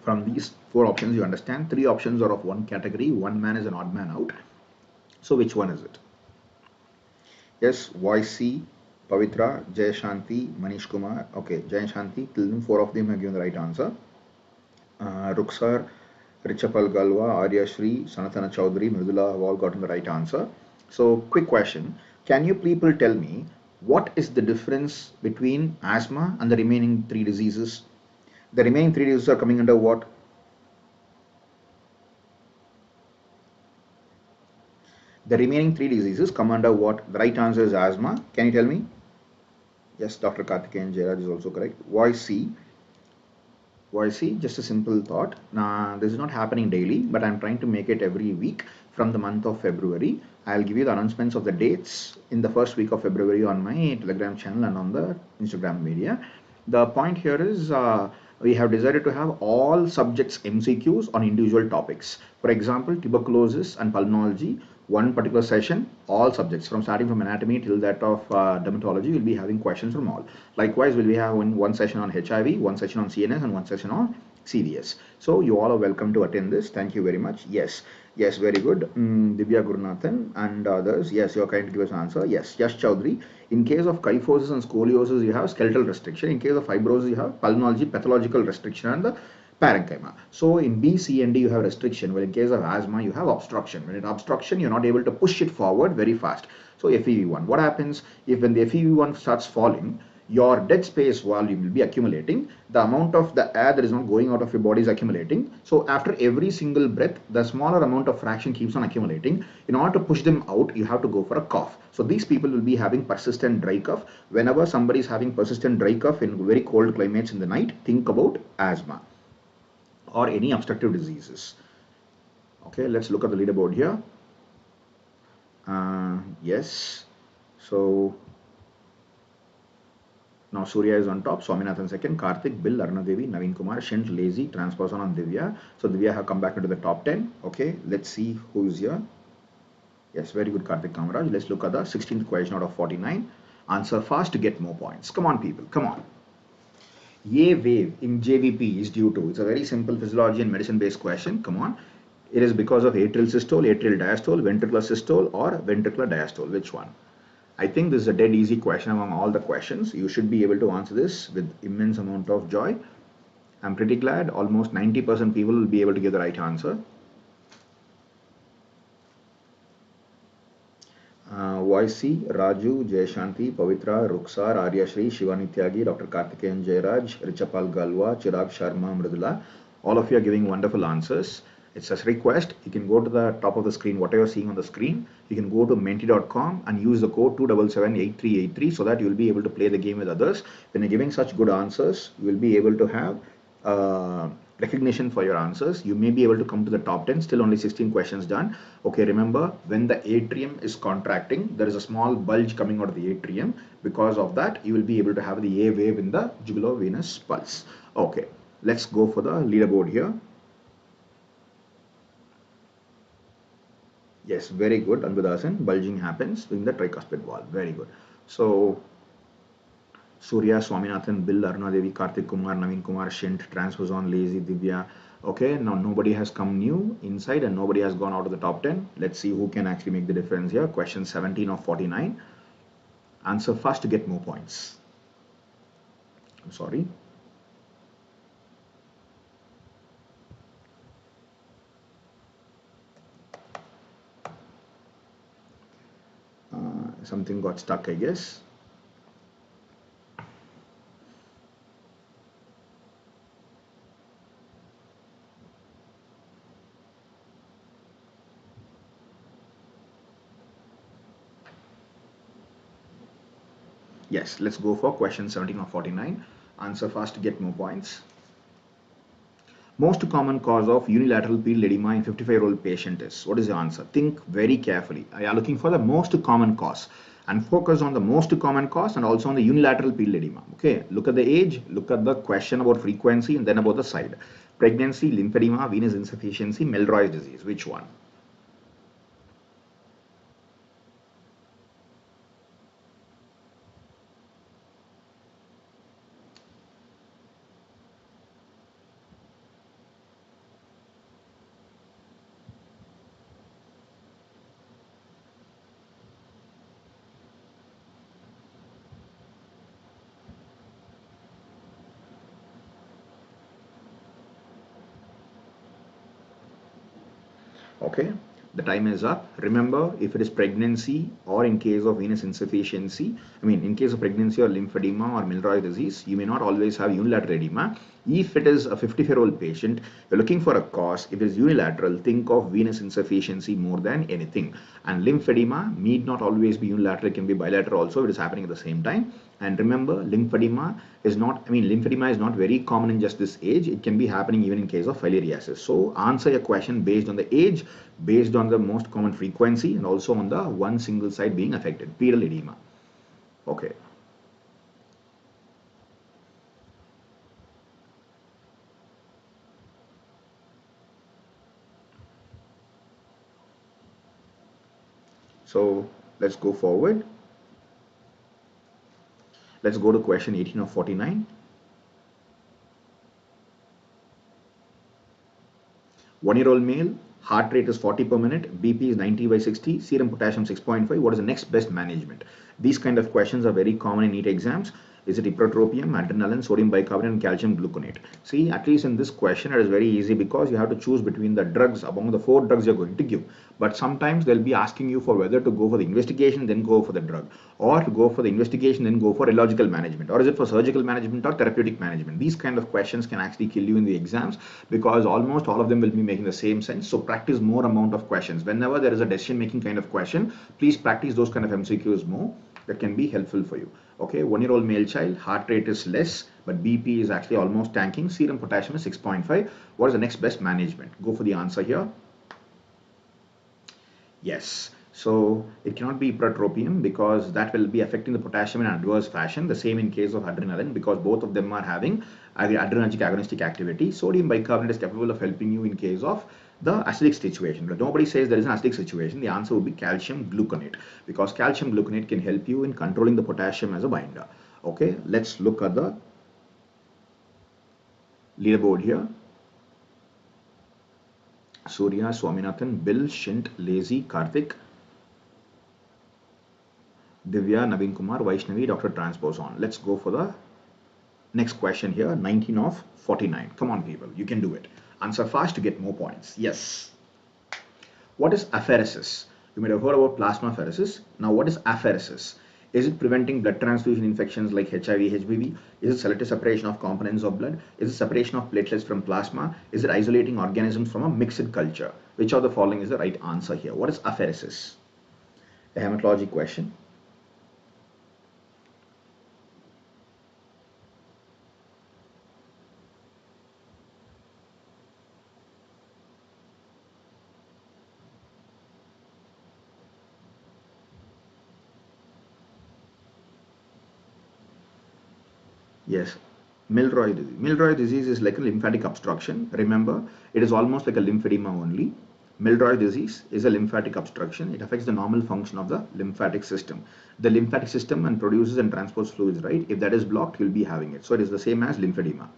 [SPEAKER 1] From these four options, you understand three options are of one category. One man is an odd man out. So which one is it? Yes, voice C, Pavitra, Jay Shanti, Manish Kumar. Okay, Jay Shanti, till them, four of them have given the right answer. Ruksar, Richapal Galwa, Arya Shri, Sanatana Chaudhary, Mridula have all gotten the right answer. So, quick question. Can you people tell me what is the difference between asthma and the remaining three diseases? The remaining three diseases are coming under what? The remaining three diseases come under what? The right answer is asthma. Can you tell me? Yes, Dr. Karthikeyan Jairaj is also correct. Voice C. Voice C, just a simple thought. Now, this is not happening daily, but I'm trying to make it every week from the month of February. I'll give you the announcements of the dates in the first week of February on my Telegram channel and on the Instagram media. The point here is we have decided to have all subjects MCQs on individual topics. For example, tuberculosis and pulmonology, one particular session, all subjects from starting from anatomy till that of dermatology will be having questions from all. Likewise, we'll be having one session on HIV, one session on CNS, and one session on CVS. So you all are welcome to attend this. Thank you very much. Yes, yes, very good. Divya Gurunathan and others. Yes, you're kind to give us an answer. Yes, Yash Chaudhary. In case of kyphosis and scoliosis, you have skeletal restriction. In case of fibrosis, you have pulmonology pathological restriction and the parenchyma. So in B, C, and D, you have restriction. Well, in case of asthma, you have obstruction. When it obstruction, you're not able to push it forward very fast. So FEV1. What happens if when the FEV1 starts falling, your dead space volume will be accumulating. The amount of the air that is not going out of your body is accumulating. So after every single breath, the smaller amount of fraction keeps on accumulating. In order to push them out, you have to go for a cough. So these people will be having persistent dry cough. Whenever somebody is having persistent dry cough in very cold climates in the night, think about asthma or any obstructive diseases. Okay, let's look at the leaderboard here. Yes, so now Surya is on top, Swaminathan second, Karthik, Bill, Aruna Devi, Naveen Kumar, Shint, Lazy, Transperson on Divya. So Divya have come back into the top 10. Okay, let's see who is here. Yes, very good, Karthik Kamaraj. Let's look at the 16th question out of 49. Answer fast to get more points. Come on, people, come on. A wave in JVP is due to, it's a very simple physiology and medicine based question. Come on. It is because of atrial systole, atrial diastole, ventricular systole, or ventricular diastole. Which one? I think this is a dead easy question among all the questions. You should be able to answer this with immense amount of joy. I'm pretty glad almost 90% people will be able to give the right answer. YC, Raju, Jayashanti, Pavitra, Ruksar, Aryashri, Shivanityagi, Dr. Karthikeyan Jairaj, Richapal Galwa, Chirag Sharma, Mridula. All of you are giving wonderful answers. It's a request. You can go to the top of the screen, whatever you're seeing on the screen. You can go to menti.com and use the code 2778383 so that you'll be able to play the game with others. When you're giving such good answers, you will be able to have recognition for your answers. You may be able to come to the top 10. Still only 16 questions done. Okay, remember, when the atrium is contracting, there is a small bulge coming out of the atrium. Because of that, you will be able to have the A wave in the jugulovenous pulse. Okay, let's go for the leaderboard here. Yes, very good, Anbudasan. Bulging happens in the tricuspid valve. Very good. So, Surya, Swaminathan, Bill, Aruna Devi, Karthik Kumar, Naveen Kumar, Shint, Transposon, Lazy, Divya. Okay, now nobody has come new inside and nobody has gone out of the top 10. Let's see who can actually make the difference here. Question 17 of 49. Answer fast to get more points. I'm sorry. Something got stuck, I guess. Yes, let's go for question 17 of 49. Answer fast to get more points. Most common cause of unilateral pedal edema in 55-year-old patient is? What is the answer? Think very carefully. You are looking for the most common cause. and focus on the most common cause and also on the unilateral pedal edema. Okay, look at the age, look at the question about frequency, and then about the side. Pregnancy, lymphedema, venous insufficiency, Milroy's disease. Which one? Okay, the time is up. Remember, if it is pregnancy or in case of venous insufficiency, in case of pregnancy or lymphedema or Milroy disease, you may not always have unilateral edema. If it is a 55-year-old patient, you're looking for a cause. If it is unilateral, think of venous insufficiency more than anything. And lymphedema need not always be unilateral, it can be bilateral also if it is happening at the same time. And remember, lymphedema is not very common in just this age. It can be happening even in case of filariasis. So answer your question based on the age, based on the most common frequency, and also on the one single side being affected, pedal edema. Okay. So let's go forward. Let's go to question 18 of 49. 1-year-old male, heart rate is 40 per minute, BP is 90/60, serum potassium 6.5. What is the next best management? These kind of questions are very common in NEET exams. Is it ipratropium, adrenaline, sodium bicarbonate, and calcium gluconate? See, at least in this question, it is very easy because you have to choose between the drugs among the 4 drugs you're going to give. But sometimes they'll be asking you for whether to go for the investigation, then go for the drug, or to go for the investigation, then go for illogical management, or is it for surgical management or therapeutic management? These kind of questions can actually kill you in the exams because almost all of them will be making the same sense. So practice more amount of questions. Whenever there is a decision making kind of question, please practice those kind of MCQs more. That can be helpful for you. Okay, 1-year-old male child, heart rate is less, but BP is actually almost tanking. Serum potassium is 6.5. What is the next best management? Go for the answer here. Yes. So it cannot be ipratropium because that will be affecting the potassium in an adverse fashion. The same in case of adrenaline because both of them are having adrenergic agonistic activity. Sodium bicarbonate is capable of helping you in case of the acidic situation. But nobody says there is an acidic situation. The answer would be calcium gluconate because calcium gluconate can help you in controlling the potassium as a binder. Okay, let's look at the leaderboard here. Surya, Swaminathan, Bill, Shint, Lazy, Karthik, Divya, Naveen Kumar, Vaishnavi, Dr. Transposon. Let's go for the next question here, 19 of 49. Come on, people, you can do it. Answer fast to get more points. Yes. What is apheresis? You might have heard about plasmapheresis. Now, what is apheresis? Is it preventing blood transfusion infections like HIV, HBV? Is it selective separation of components of blood? Is it separation of platelets from plasma? Is it isolating organisms from a mixed culture? Which of the following is the right answer here? What is apheresis? A hematology question. Yes, Milroy disease. Milroy disease is like a lymphatic obstruction. Remember, it is almost like a lymphedema only. Milroy disease is a lymphatic obstruction. It affects the normal function of the lymphatic system. The lymphatic system and produces and transports fluids, right? If that is blocked, you'll be having it. So it is the same as lymphedema.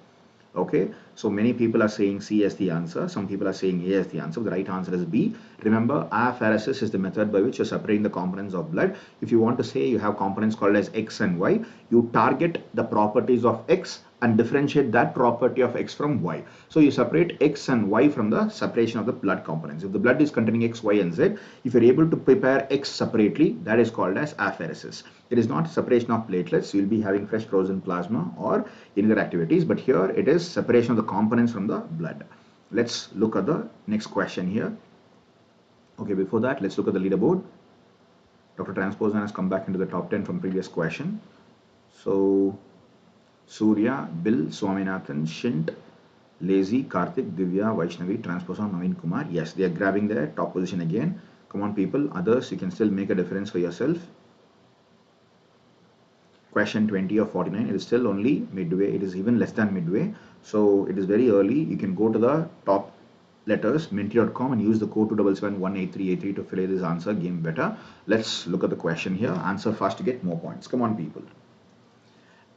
[SPEAKER 1] Okay, so many people are saying C as the answer. Some people are saying A as the answer. The right answer is B. Remember, apheresis is the method by which you're separating the components of blood. If you want to say you have components called as X and Y, you target the properties of X and differentiate that property of X from Y. So you separate X and Y from the separation of the blood components. If the blood is containing X, Y, and Z, if you're able to prepare X separately, that is called as apheresis. It is not separation of platelets. You'll be having fresh frozen plasma or any other activities, but here it is separation of the components from the blood. Let's look at the next question here. Okay, before that, let's look at the leaderboard. Dr. Transposon has come back into the top 10 from previous question. So Surya, Bill, Swaminathan, Shint, Lazy, Karthik, Divya, Vaishnavi, Transposon, Naveen Kumar. Yes, they are grabbing their top position again. Come on, people. Others, you can still make a difference for yourself. question 20 of 49. It is still only midway. It is even less than midway. So it is very early. You can go to the top letters minty.com and use the code 277-18383 to fill this answer game better. Let's look at the question here. Answer fast to get more points. Come on, people.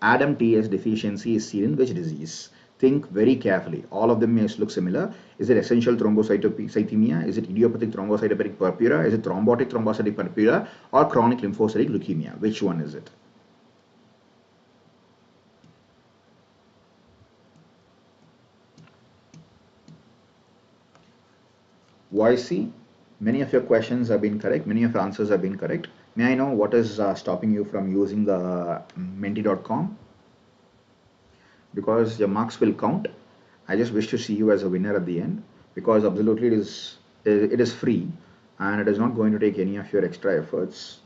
[SPEAKER 1] Adam TS deficiency is seen in which disease? Think very carefully. All of them may look similar. Is it essential thrombocythemia? Is it idiopathic thrombocytopenic purpura? Is it thrombotic thrombocytic purpura or chronic lymphocytic leukemia? Which one is it? YC, many of your questions have been correct. Many of your answers have been correct. May I know what is stopping you from using the menti.com? Because your marks will count. I just wish to see you as a winner at the end, because absolutely it is free and it is not going to take any of your extra efforts.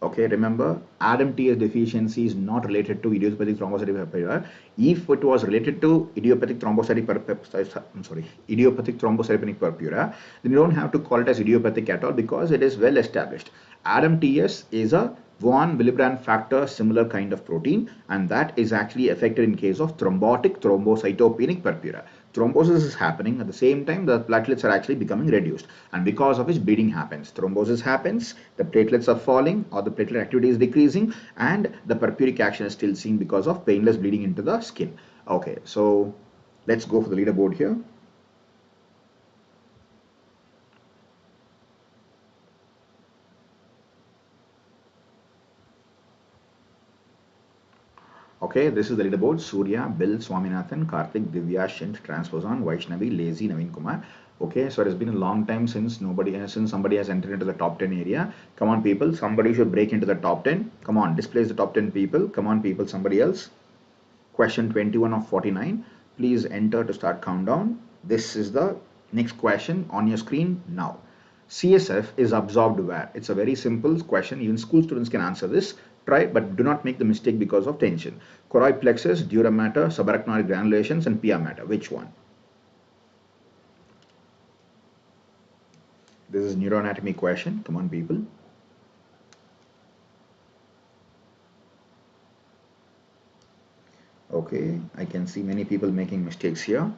[SPEAKER 1] Okay, remember, Adam TS deficiency is not related to idiopathic thrombocytic purpura. If it was related to idiopathic thrombocytopenic purpura, then you don't have to call it as idiopathic at all, because it is well established. Adam TS is a von Willebrand factor similar kind of protein, and that is actually affected in case of thrombotic thrombocytopenic purpura. Thrombosis is happening at the same time the platelets are actually becoming reduced, and because of which bleeding happens. Thrombosis happens, the platelets are falling or the platelet activity is decreasing, and the purpuric action is still seen because of painless bleeding into the skin. Okay, so let's go for the leaderboard here. Okay, this is the leaderboard. Surya, Bill, Swaminathan, Karthik, Divya, Shint, Transposon, Vaishnavi, Lazy, Naveen Kumar. Okay, so it has been a long time since somebody has entered into the top 10 area. Come on, people, somebody should break into the top 10. Come on, displace the top 10 people. Come on, people, somebody else. Question 21 of 49. Please enter to start countdown. This is the next question on your screen now. CSF is absorbed where? It's a very simple question. Even school students can answer this. Try, but do not make the mistake because of tension. Choroid plexus, dura mater, subarachnoid granulations, and pia mater. Which one? This is neuroanatomy question. Come on, people. Okay, I can see many people making mistakes here.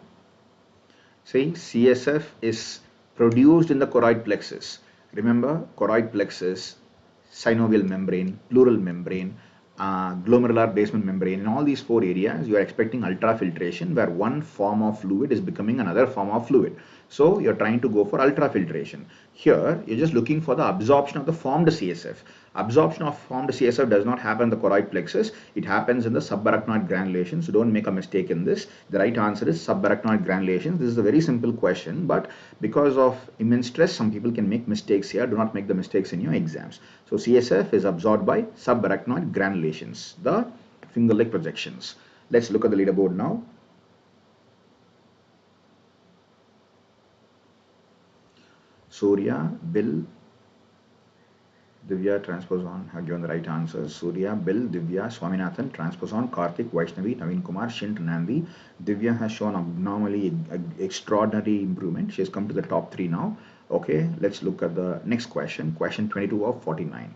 [SPEAKER 1] See, CSF is produced in the choroid plexus. Remember, choroid plexus, synovial membrane, pleural membrane, glomerular basement membrane. In all these four areas, you are expecting ultrafiltration, where one form of fluid is becoming another form of fluid. So you're trying to go for ultrafiltration. Here, you're just looking for the absorption of the formed CSF. Absorption of formed CSF does not happen in the choroid plexus. It happens in the subarachnoid granulation. So don't make a mistake in this. The right answer is subarachnoid granulation. This is a very simple question, but because of immense stress, some people can make mistakes here. Do not make the mistakes in your exams. So CSF is absorbed by subarachnoid granulations, the finger-leg projections. Let's look at the leaderboard now. Surya, Bill, Divya, Transposon have given the right answers. Surya, Bill, Divya, Swaminathan, Transposon, Karthik, Vaishnavi, Naveen Kumar, Shint, Nandi. Divya has shown abnormally extraordinary improvement. She has come to the top 3 now. Okay, let's look at the next question. Question 22 of 49.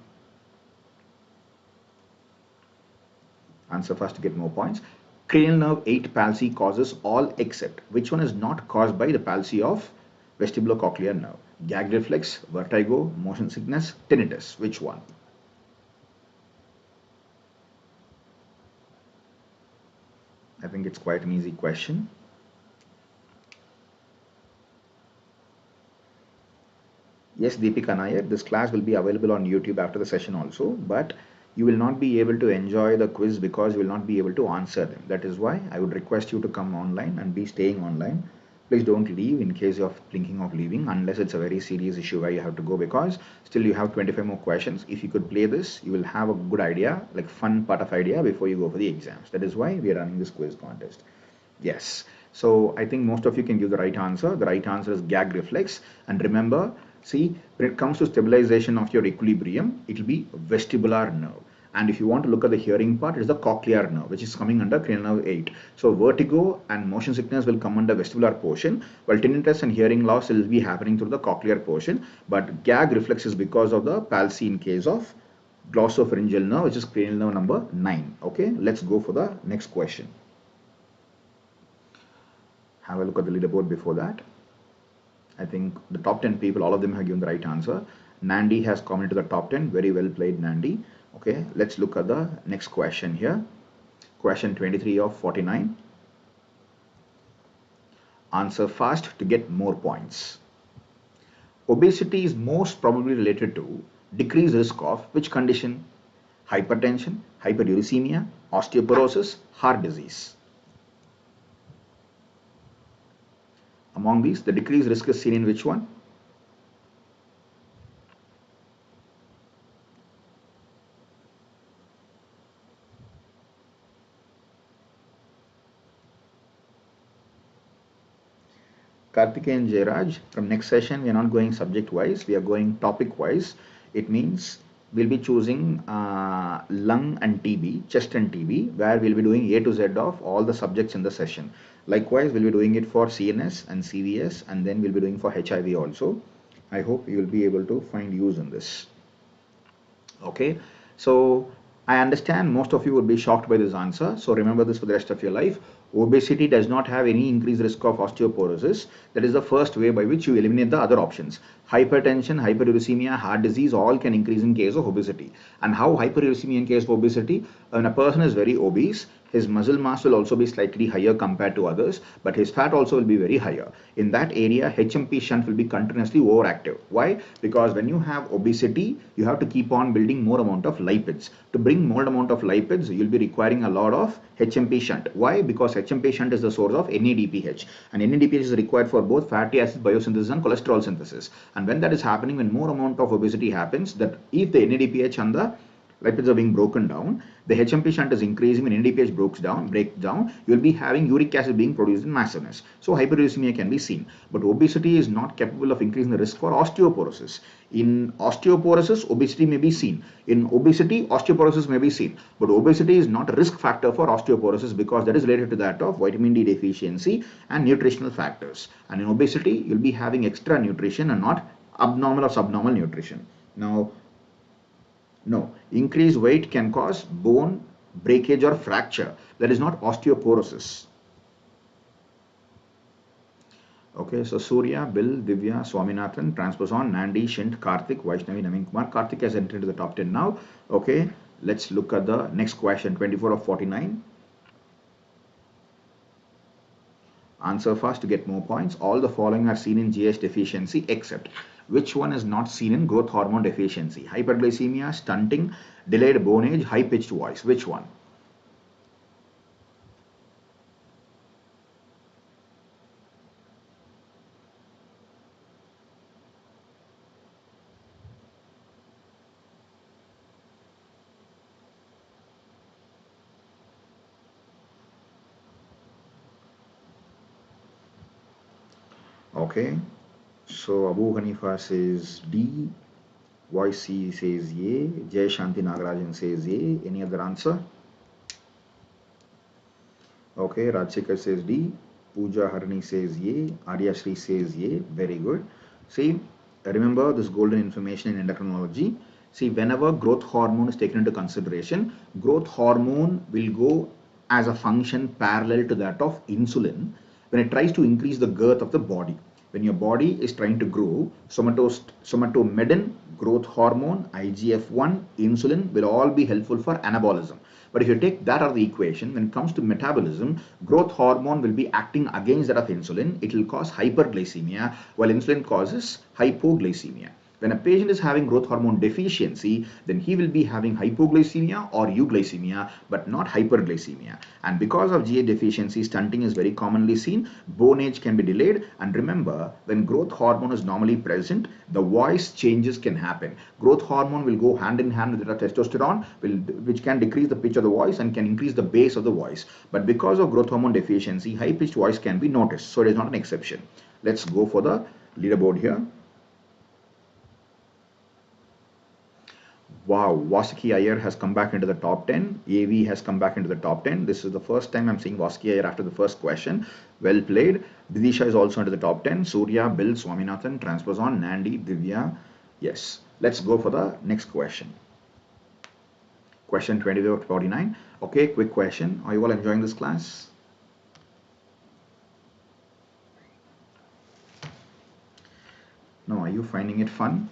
[SPEAKER 1] Answer first to get more points. Cranial nerve 8 palsy causes all except. Which one is not caused by the palsy of vestibulocochlear nerve? Gag reflex, vertigo, motion sickness, tinnitus. Which one? I think it's quite an easy question. Yes, Deepika Nair, this class will be available on YouTube after the session also, but you will not be able to enjoy the quiz because you will not be able to answer them. That is why I would request you to come online and be staying online. Please don't leave in case you're thinking of leaving, unless it's a very serious issue where you have to go, because still you have 25 more questions. If you could play this, you will have a good idea, like fun part of idea before you go for the exams. That is why we are running this quiz contest. Yes. So I think most of you can give the right answer. The right answer is gag reflex. And remember, see, when it comes to stabilization of your equilibrium, it will be vestibular nerve. And if you want to look at the hearing part, it is the cochlear nerve, which is coming under cranial nerve 8. So vertigo and motion sickness will come under vestibular portion, while tinnitus and hearing loss will be happening through the cochlear portion. But gag reflex is because of the palsy in case of Glossopharyngeal nerve, which is cranial nerve number 9. Okay, let's go for the next question. Have a look at the leaderboard before that. I think the top 10 people, all of them have given the right answer. Nandi has come into the top 10. Very well played, Nandi. Okay, let's look at the next question here. Question 23 of 49. Answer fast to get more points. Obesity is most probably related to decreased risk of which condition? Hypertension, hyperuricemia, osteoporosis, heart disease. Among these, the decreased risk is seen in which one? Karthikeyan Jairaj, from next session, we are not going subject wise, we are going topic wise. It means we'll be choosing lung and TB, chest and TB, where we'll be doing A to Z of all the subjects in the session. Likewise, we'll be doing it for CNS and CVS, and then we'll be doing for HIV also. I hope you will be able to find use in this. Okay, so I understand most of you would be shocked by this answer. So remember this for the rest of your life. Obesity does not have any increased risk of osteoporosis. That is the first way by which you eliminate the other options. Hypertension, hyperuricemia, heart disease all can increase in case of obesity. And how hyperuricemia in case of obesity? When a person is very obese, his muscle mass will also be slightly higher compared to others, but his fat also will be very higher. In that area, HMP shunt will be continuously overactive. Why? Because when you have obesity, you have to keep on building more amount of lipids. To bring more amount of lipids, you'll be requiring a lot of HMP shunt. Why? Because HMP shunt is the source of NADPH, and NADPH is required for both fatty acid biosynthesis and cholesterol synthesis. And when that is happening, when more amount of obesity happens, that if the NADPH and the lipids are being broken down, the HMP shunt is increasing. When NADPH breaks down, you will be having uric acid being produced in massiveness. So hyperuricemia can be seen. But obesity is not capable of increasing the risk for osteoporosis. In osteoporosis, obesity may be seen. In obesity, osteoporosis may be seen. But obesity is not a risk factor for osteoporosis because that is related to that of vitamin D deficiency and nutritional factors. And in obesity, you'll be having extra nutrition and not abnormal or subnormal nutrition. Now, no, increased weight can cause bone breakage or fracture. That is not osteoporosis. Okay, so Surya, Bill, Divya, Swaminathan, transpose on, Nandi, Shint, Karthik, Vaishnavi, Naveen Kumar. Karthik has entered into the top 10 now. Okay, let's look at the next question, 24 of 49. Answer fast to get more points. All the following are seen in GH deficiency except which one is not seen in growth hormone deficiency? Hyperglycemia, stunting, delayed bone age, high-pitched voice. Which one? Okay, so Abu Hanifa says D, Voice C says A, Jay Shanti Nagarajan says A. Any other answer? Okay, Rajshekar says D, Pooja Harani says A, Arya Shri says A. Very good. See, remember this golden information in endocrinology. See, whenever growth hormone is taken into consideration, growth hormone will go as a function parallel to that of insulin when it tries to increase the girth of the body. When your body is trying to grow, somatomedin, growth hormone, IGF-1, insulin will all be helpful for anabolism. But if you take that out of the equation, when it comes to metabolism, growth hormone will be acting against that of insulin. It will cause hyperglycemia, while insulin causes hypoglycemia. When a patient is having growth hormone deficiency, then he will be having hypoglycemia or euglycemia, but not hyperglycemia. And because of GH deficiency, stunting is very commonly seen. Bone age can be delayed. And remember, when growth hormone is normally present, the voice changes can happen. Growth hormone will go hand in hand with the testosterone, which can decrease the pitch of the voice and can increase the bass of the voice. But because of growth hormone deficiency, high-pitched voice can be noticed. So it is not an exception. Let's go for the leaderboard here. Wow, Vasuki Iyer has come back into the top 10. AV has come back into the top 10. This is the first time I'm seeing Vasuki Iyer after the first question. Well played. Didisha is also into the top 10. Surya, Bill, Swaminathan, transpose on, Nandi, Divya. Yes. Let's go for the next question. Question 2049. Okay, quick question. Are you all enjoying this class? No, are you finding it fun?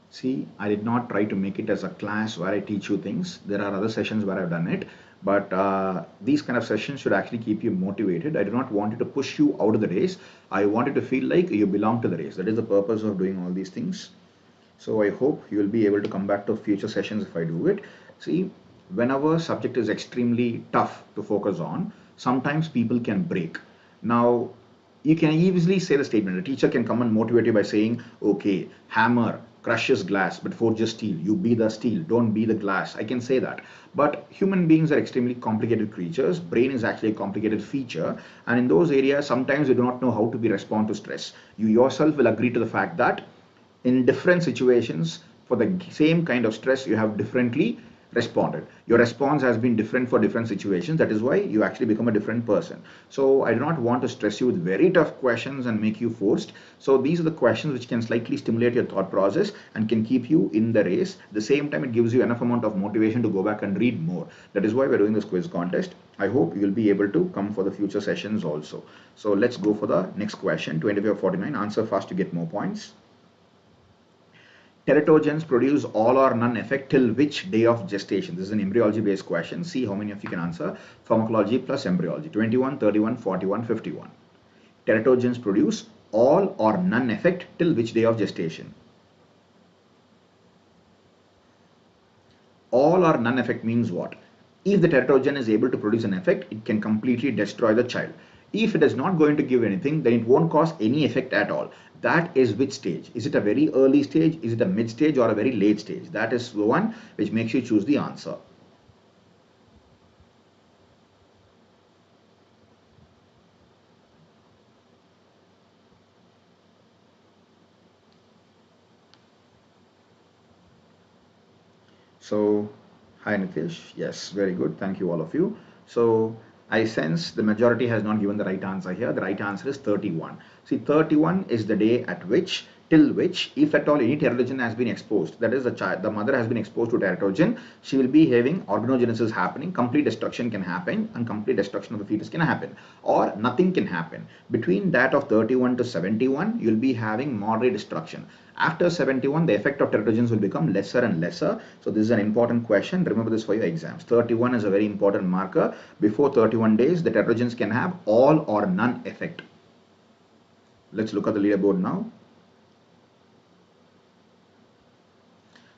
[SPEAKER 1] See, I did not try to make it as a class where I teach you things. There are other sessions where I've done it, but these kind of sessions should actually keep you motivated. I do not want you to push you out of the race. I want you to feel like you belong to the race. That is the purpose of doing all these things. So I hope you will be able to come back to future sessions if I do it. See, whenever subject is extremely tough to focus on, sometimes people can break. Now, you can easily say the statement. A teacher can come and motivate you by saying, okay, hammer crushes glass, but forges steel. You be the steel, don't be the glass. I can say that. But human beings are extremely complicated creatures. Brain is actually a complicated feature. And in those areas, sometimes you do not know how to be respond to stress. You yourself will agree to the fact that in different situations for the same kind of stress you have differently responded. Your response has been different for different situations. That is why you actually become a different person. So I do not want to stress you with very tough questions and make you forced. So these are the questions which can slightly stimulate your thought process and can keep you in the race. At the same time, it gives you enough amount of motivation to go back and read more. That is why we're doing this quiz contest. I hope you'll be able to come for the future sessions also. So let's go for the next question. 2549. Answer fast to get more points. Teratogens produce all or none effect till which day of gestation? This is an embryology based question. See how many of you can answer. Pharmacology plus embryology. 21, 31, 41, 51. Teratogens produce all or none effect till which day of gestation? All or none effect means what? If the teratogen is able to produce an effect, it can completely destroy the child. If it is not going to give anything, then it won't cause any effect at all. That is which stage? Is it a very early stage? Is it a mid stage or a very late stage? That is the one which makes you choose the answer. So, hi Nitish. Yes, very good. Thank you all of you. So, I sense the majority has not given the right answer here. The right answer is 31. See, 31 is the day at which, till which, if at all any teratogen has been exposed, that is the mother has been exposed to teratogen, she will be having organogenesis happening, complete destruction can happen, and complete destruction of the fetus can happen, or nothing can happen. Between that of 31 to 71, you'll be having moderate destruction. After 71, the effect of teratogens will become lesser and lesser. So this is an important question. Remember this for your exams. 31 is a very important marker. Before 31 days, the teratogens can have all or none effect. Let's look at the leaderboard now.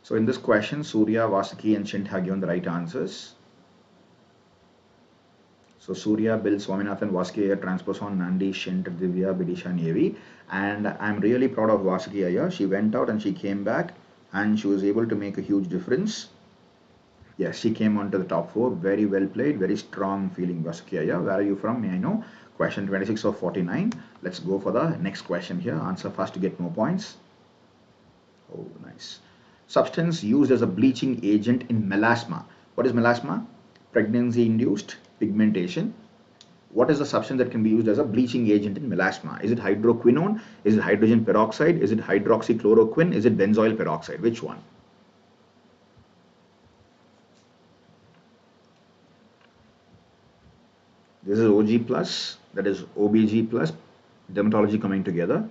[SPEAKER 1] So in this question, Surya, Vasuki and Chint have given the right answers. So Surya, Bill, Swaminathan, Vasuki, Transposon, Nandi, Shint, Divya, Bidisha and Yevi. And I'm really proud of Vasuki Aya. She went out and she came back and she was able to make a huge difference. Yes, she came on to the top 4. Very well played, very strong feeling, Vasuki Aya. Where are you from? May I know? Question 26 of 49. Let's go for the next question here. Answer fast to get more points. Oh, nice. Substance used as a bleaching agent in melasma. What is melasma? Pregnancy-induced pigmentation. What is the substance that can be used as a bleaching agent in melasma? Is it hydroquinone? Is it hydrogen peroxide? Is it hydroxychloroquine? Is it benzoyl peroxide? Which one? This is OG plus, that is OBG plus, dermatology coming together.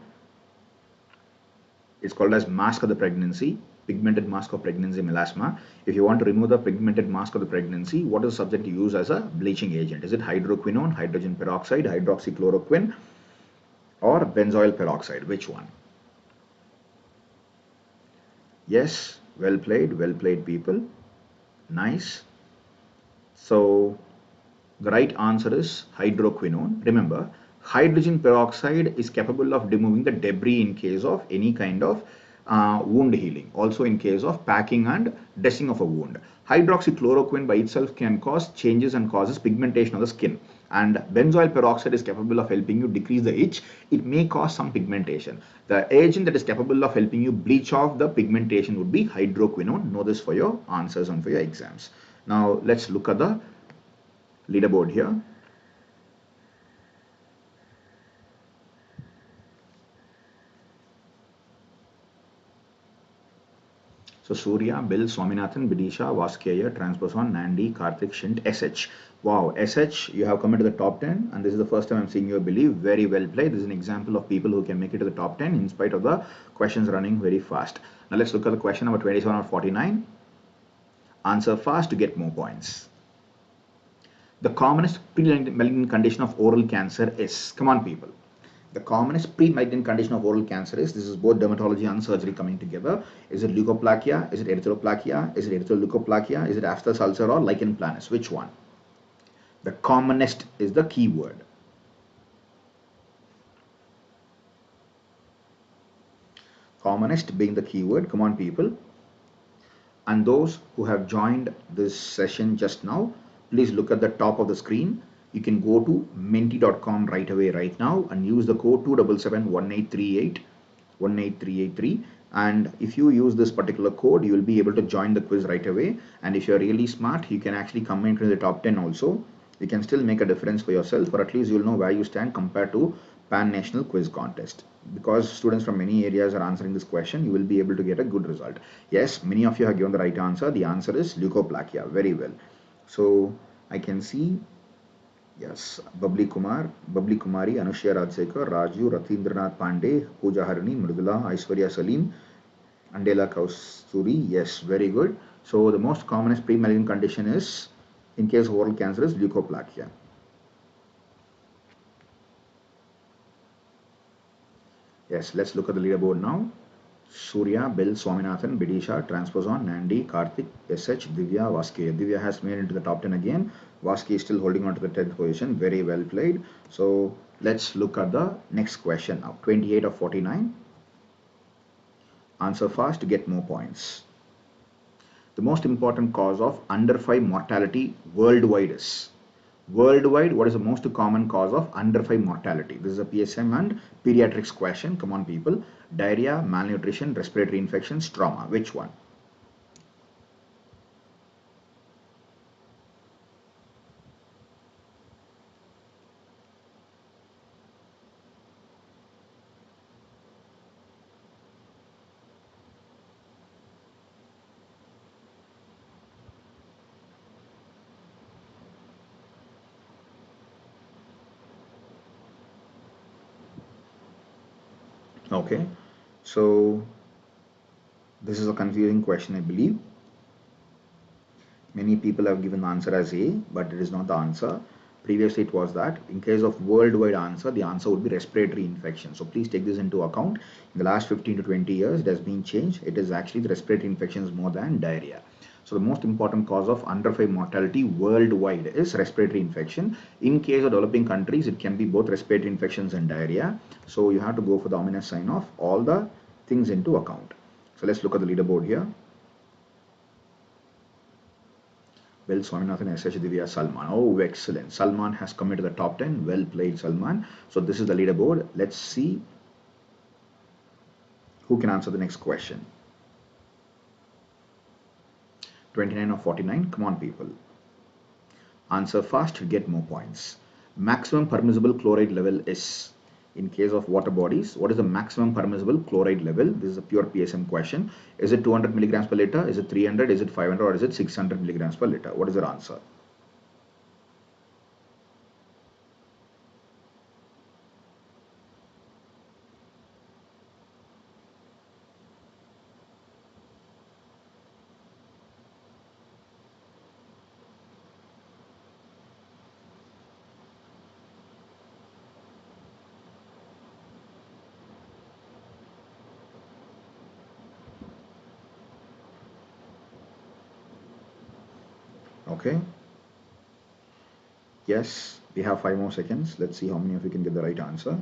[SPEAKER 1] It's called as mask of the pregnancy, pigmented mask of pregnancy melasma. If you want to remove the pigmented mask of the pregnancy, what is the subject you use as a bleaching agent? Is it hydroquinone, hydrogen peroxide, hydroxychloroquine, or benzoyl peroxide? Which one? Yes, well played people. Nice. So the right answer is hydroquinone. Remember, hydrogen peroxide is capable of removing the debris in case of any kind of wound healing. Also in case of packing and dressing of a wound. Hydroxychloroquine by itself can cause changes and causes pigmentation of the skin. And benzoyl peroxide is capable of helping you decrease the itch. It may cause some pigmentation. The agent that is capable of helping you bleach off the pigmentation would be hydroquinone. Know this for your answers and for your exams. Now let's look at the leaderboard here. So Surya, Bill, Swaminathan, Vidisha, Vaskeya, Transposon, Nandi, Karthik, Shint, SH. Wow, SH, you have come into the top 10, and this is the first time I'm seeing you believe. Very well played. This is an example of people who can make it to the top 10 in spite of the questions running very fast. Now let's look at the question number 27 or 49. Answer fast to get more points. The commonest pre-malignant condition of oral cancer is, come on people. The commonest pre-malignant condition of oral cancer is, this is both dermatology and surgery coming together. Is it leukoplakia? Is it erythroplakia? Is it erythroleukoplakia? Is it aphthous ulcer or lichen planus? Which one? The commonest is the key word. Commonest being the keyword. Come on people. And those who have joined this session just now, please look at the top of the screen. You can go to menti.com right away right now and use the code 277-1838 and if you use this particular code, you will be able to join the quiz right away. And if you're really smart, you can actually come into the top 10 also. You can still make a difference for yourself, or at least you'll know where you stand compared to pan-national quiz contest. Because students from many areas are answering this question, you will be able to get a good result. Yes, many of you have given the right answer. The answer is leukoplakia. Very well. So I can see, yes, Babli Kumari, Anushya Rajsekar, Raju, Ratindranath Pandey, Pooja Harini, Mridula, Aishwarya Salim, Andela Kausturi. Yes, very good. So the most commonest pre-malignant condition is, in case of oral cancer, is leukoplakia. Yes, let's look at the leaderboard now. Surya, Bill, Swaminathan, Bidisha, Transposon, Nandi, Karthik, SH, Divya, Vaske. Divya has made it into the top 10 again. Vaske is still holding on to the 10th position. Very well played. So let's look at the next question now. 28 of 49. Answer fast to get more points. The most important cause of under 5 mortality worldwide is? Worldwide, what is the most common cause of under 5 mortality? This is a PSM and pediatrics question. Come on people. Diarrhea, malnutrition, respiratory infections, trauma. Which one? Okay, so this is a confusing question, I believe. Many people have given the answer as A, but it is not the answer. Previously it was that. In case of worldwide answer, the answer would be respiratory infection. So please take this into account. In the last 15 to 20 years, it has been changed. It is actually the respiratory infections more than diarrhea. So the most important cause of under 5 mortality worldwide is respiratory infection. In case of developing countries, it can be both respiratory infections and diarrhea. So you have to go for the ominous sign of all the things into account. So let's look at the leaderboard here. Well, Swaminathan, SH, Divya, Salman. Oh, excellent. Salman has come into the top 10. Well played, Salman. So this is the leaderboard. Let's see who can answer the next question. 29 or 49. Come on, people. Answer fast to get more points. Maximum permissible chloride level is, in case of water bodies, what is the maximum permissible chloride level? This is a pure PSM question. Is it 200 milligrams per liter? Is it 300? Is it 500? Or is it 600 milligrams per liter? What is your answer? Okay. Yes, we have 5 more seconds. Let's see how many of you can get the right answer.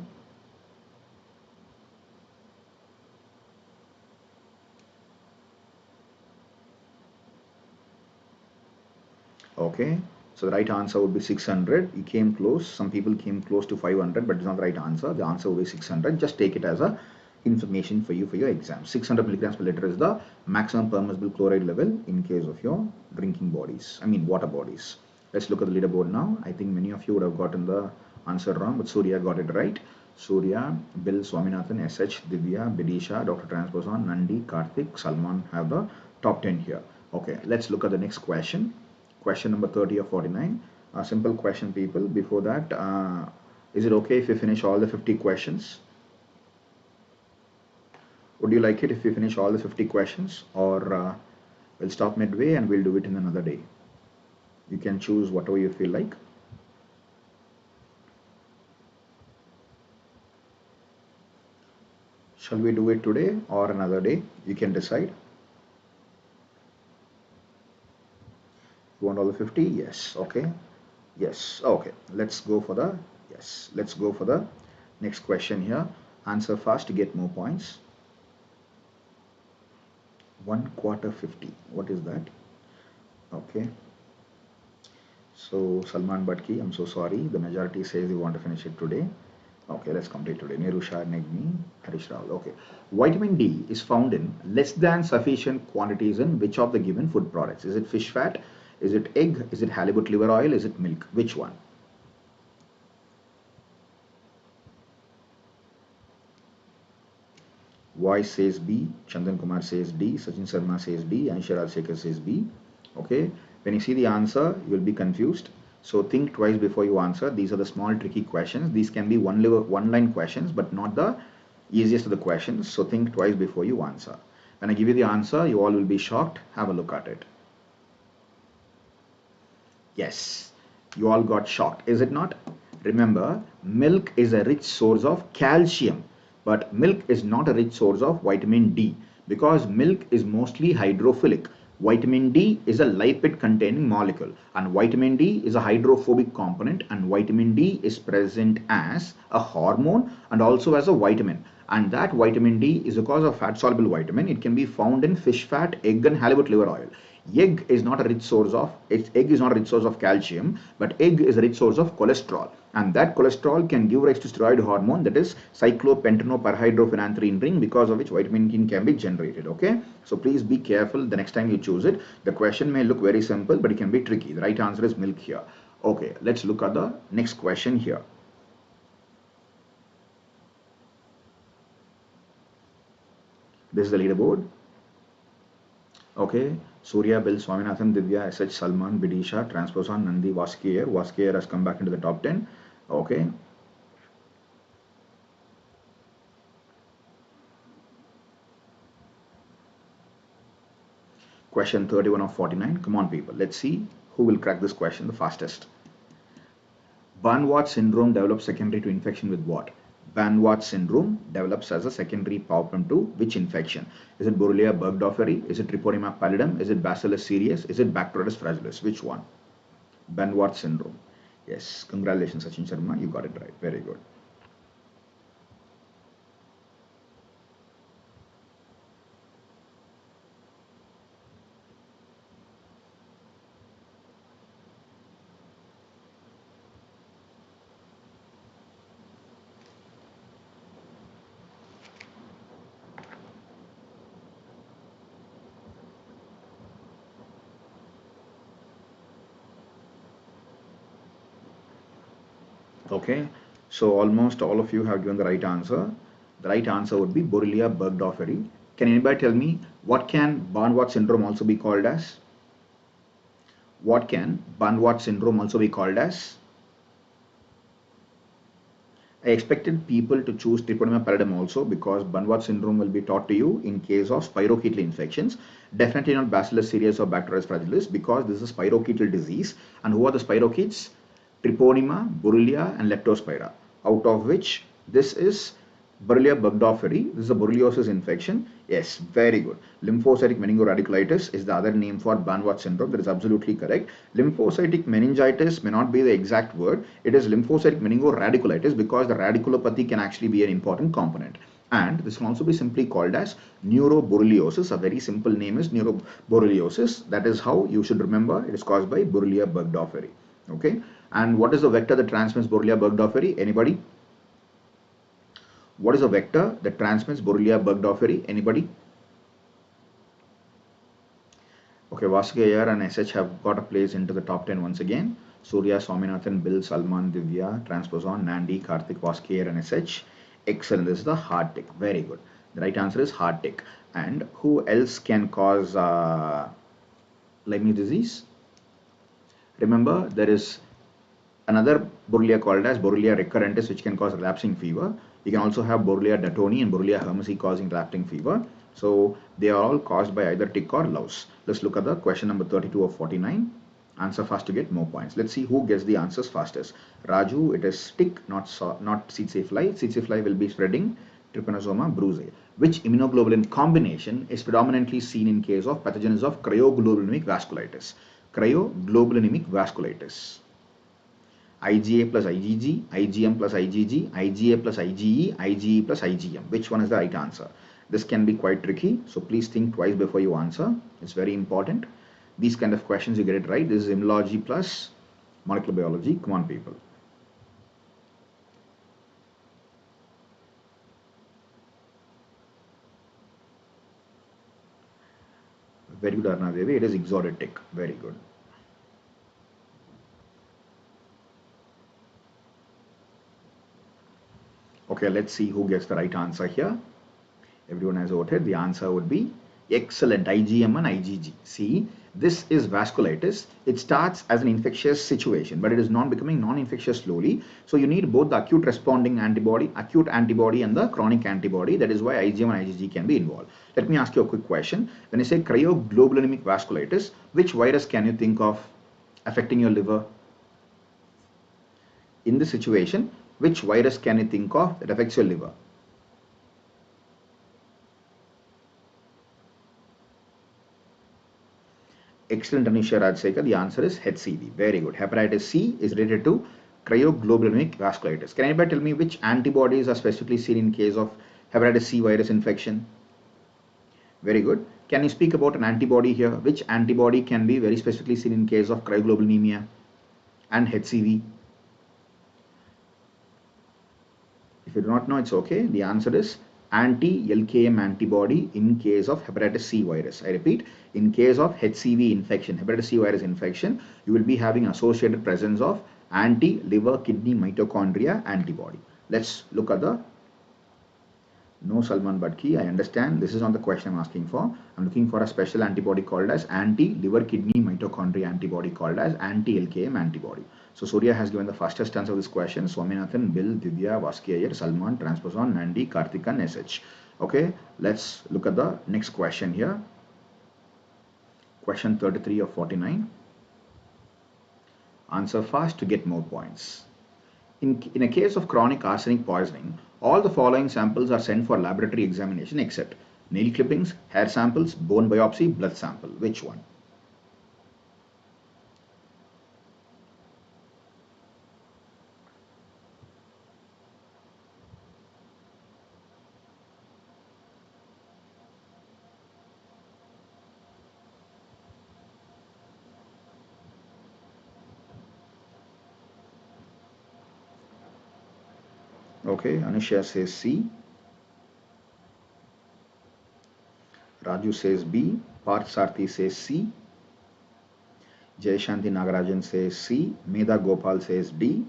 [SPEAKER 1] Okay, so the right answer would be 600. You came close. Some people came close to 500, but it's not the right answer. The answer will be 600. Just take it as a information for you for your exam. 600 milligrams per liter is the maximum permissible chloride level in case of your drinking bodies. I mean water bodies. Let's look at the leaderboard now. I think many of you would have gotten the answer wrong, but Surya got it right. Surya, Bill, Swaminathan, SH, Divya, Bidisha, Dr. Transposon, Nandi, Karthik, Salman have the top 10 here. Okay, let's look at the next question. Question number 30 or 49. A simple question, people. Before that, is it okay if we finish all the 50 questions? Would you like it if we finish all the 50 questions, or we'll stop midway and we'll do it in another day? You can choose whatever you feel like. Shall we do it today or another day? You can decide. You want all the 50? Yes. Okay. Yes. Okay. Let's go for the yes. Let's go for the next question here. Answer fast to get more points. 1/4 50. What is that? Okay. So Salman Bhatki, I'm so sorry. The majority says you want to finish it today. Okay, let's complete today. Nirusha, Negmi, Harish Rao. Okay. Vitamin D is found in less than sufficient quantities in which of the given food products? Is it fish fat? Is it egg? Is it halibut liver oil? Is it milk? Which one? Voice says B. Chandan Kumar says D. Sachin Sharma says D. Anisha Rajsekhar says B. Okay. When you see the answer, you will be confused. So think twice before you answer. These are the small tricky questions. These can be one-line questions, but not the easiest of the questions. So think twice before you answer. When I give you the answer, you all will be shocked. Have a look at it. Yes, you all got shocked, is it not? Remember, milk is a rich source of calcium, but milk is not a rich source of vitamin D because milk is mostly hydrophilic. Vitamin D is a lipid containing molecule and vitamin D is a hydrophobic component, and vitamin D is present as a hormone and also as a vitamin, and that vitamin D is a cause of fat soluble vitamin. It can be found in fish fat, egg and halibut liver oil. Egg is not a rich source of calcium, but egg is a rich source of cholesterol, and that cholesterol can give rise to steroid hormone, that is cyclopentanoperhydrophenanthrene ring, because of which vitamin D can be generated. Okay, so please be careful the next time you choose it. The question may look very simple, but it can be tricky. The right answer is milk here. Okay, let's look at the next question here. This is the leaderboard. Okay, Surya, Bill, Swaminathan, Divya, SH, Salman, Bidisha, Transposon, Nandi, Vaskier. Vaskier has come back into the top 10. Okay. Question 31 of 49. Come on, people. Let's see who will crack this question the fastest. Barn-Watts syndrome develops secondary to infection with what? Barn-Watts syndrome develops as a secondary problem to which infection? Is it Borrelia burgdorferi? Is it Treponema pallidum? Is it Bacillus cereus? Is it Bacteroides fragilis? Which one? Barn-Watts syndrome. Yes, congratulations, Sachin Sharma. You got it right. Very good. Okay, so almost all of you have given the right answer. The right answer would be Borrelia burgdorferi. Can anybody tell me what can Barn-Watts syndrome also be called as? What can Barn-Watts syndrome also be called as? I expected people to choose Treponema pallidum also, because Barn-Watts syndrome will be taught to you in case of spirochetal infections. Definitely not Bacillus cereus or Bacteroides fragilis, because this is a spirochetal disease. And who are the spirochetes? Treponema, Borrelia and Leptospira, out of which this is Borrelia burgdorferi. This is a borreliosis infection. Yes, very good. Lymphocytic meningoradiculitis is the other name for Barn-Watts syndrome. That is absolutely correct. Lymphocytic meningitis may not be the exact word. It is lymphocytic meningoradiculitis because the radiculopathy can actually be an important component. And this can also be simply called as neuroborreliosis. A very simple name is neuroborreliosis. That is how you should remember. It is caused by Borrelia burgdorferi. Okay. And what is the vector that transmits Borrelia burgdorferi? Anybody? What is a vector that transmits Borrelia burgdorferi? Anybody? Okay, Vaskayar and SH have got a place into the top 10 once again. Surya, Swaminathan, Bill, Salman, Divya, Transposon, Nandi, Karthik, Vaskayar and SH. Excellent. This is the hard tick. Very good. The right answer is heart tick. And who else can cause Lyme disease? Remember, there is another Borrelia called as Borrelia recurrentis, which can cause relapsing fever. You can also have Borrelia dattoni and Borrelia hermesi causing relapsing fever. So they are all caused by either tick or louse. Let's look at the question number 32 of 49. Answer fast to get more points. Let's see who gets the answers fastest. Raju, it is tick, not tsetse fly. Tsetse fly will be spreading Trypanosoma brucei. Which immunoglobulin combination is predominantly seen in case of pathogens of cryoglobulinic vasculitis? Cryoglobulinic vasculitis. IgA plus IgG, IgM plus IgG, IgA plus IgE, IgE plus IgM. Which one is the right answer? This can be quite tricky, so please think twice before you answer. It's very important. These kind of questions, you get it right. This is immunology plus molecular biology. Come on, people. Very good, Arna Devi. It is exotic. Very good. Okay, let's see who gets the right answer here. Everyone has voted. The answer would be excellent, IgM and IgG. See, this is vasculitis. It starts as an infectious situation, but it is not becoming non-infectious slowly. So you need both the acute responding antibody, and the chronic antibody. That is why IgM and IgG can be involved. Let me ask you a quick question. When you say cryoglobulinic vasculitis, which virus can you think of affecting your liver? In this situation, which virus can you think of that affects your liver? Excellent, Anisha Rajsekar. The answer is HCV. Very good. Hepatitis C is related to cryoglobulinic vasculitis. Can anybody tell me which antibodies are specifically seen in case of hepatitis C virus infection? Very good. Can you speak about an antibody here? Which antibody can be very specifically seen in case of cryoglobulinemia and HCV? If you do not know, it's okay. The answer is anti-LKM antibody in case of hepatitis C virus. I repeat, in case of HCV infection, hepatitis C virus infection, you will be having associated presence of anti-liver kidney mitochondria antibody. Let's look at the no Salman Badki. I understand this is not the question I'm asking for. I'm looking for a special antibody called as anti-liver kidney mitochondria antibody called as anti-LKM antibody. So Surya has given the fastest answer of this question. Swaminathan, Bill, Divya, Vaskiyer, Salman, Transposon, Nandi, Karthika, SH. Okay, let's look at the next question here. Question 33 of 49. Answer fast to get more points. In a case of chronic arsenic poisoning, all the following samples are sent for laboratory examination except nail clippings, hair samples, bone biopsy, blood sample. Which one? Okay, Anisha says C. Raju says B. Parth Sarthi says C. Jayashanti Nagarajan says C. Medha Gopal says D.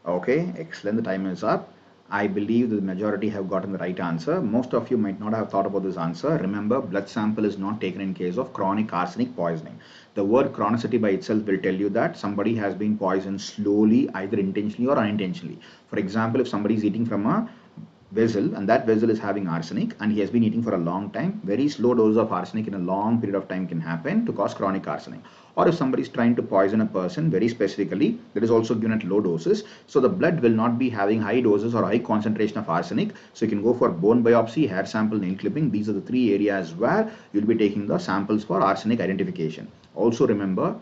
[SPEAKER 1] Okay, excellent. The time is up. I believe the majority have gotten the right answer. Most of you might not have thought about this answer. Remember, blood sample is not taken in case of chronic arsenic poisoning. The word chronicity by itself will tell you that somebody has been poisoned slowly, either intentionally or unintentionally. For example, if somebody is eating from a vessel and that vessel is having arsenic and he has been eating for a long time, very slow dose of arsenic in a long period of time can happen to cause chronic arsenic. Or if somebody is trying to poison a person very specifically, that is also given at low doses, so the blood will not be having high doses or high concentration of arsenic, so you can go for bone biopsy, hair sample, nail clipping. These are the three areas where you'll be taking the samples for arsenic identification. Also remember,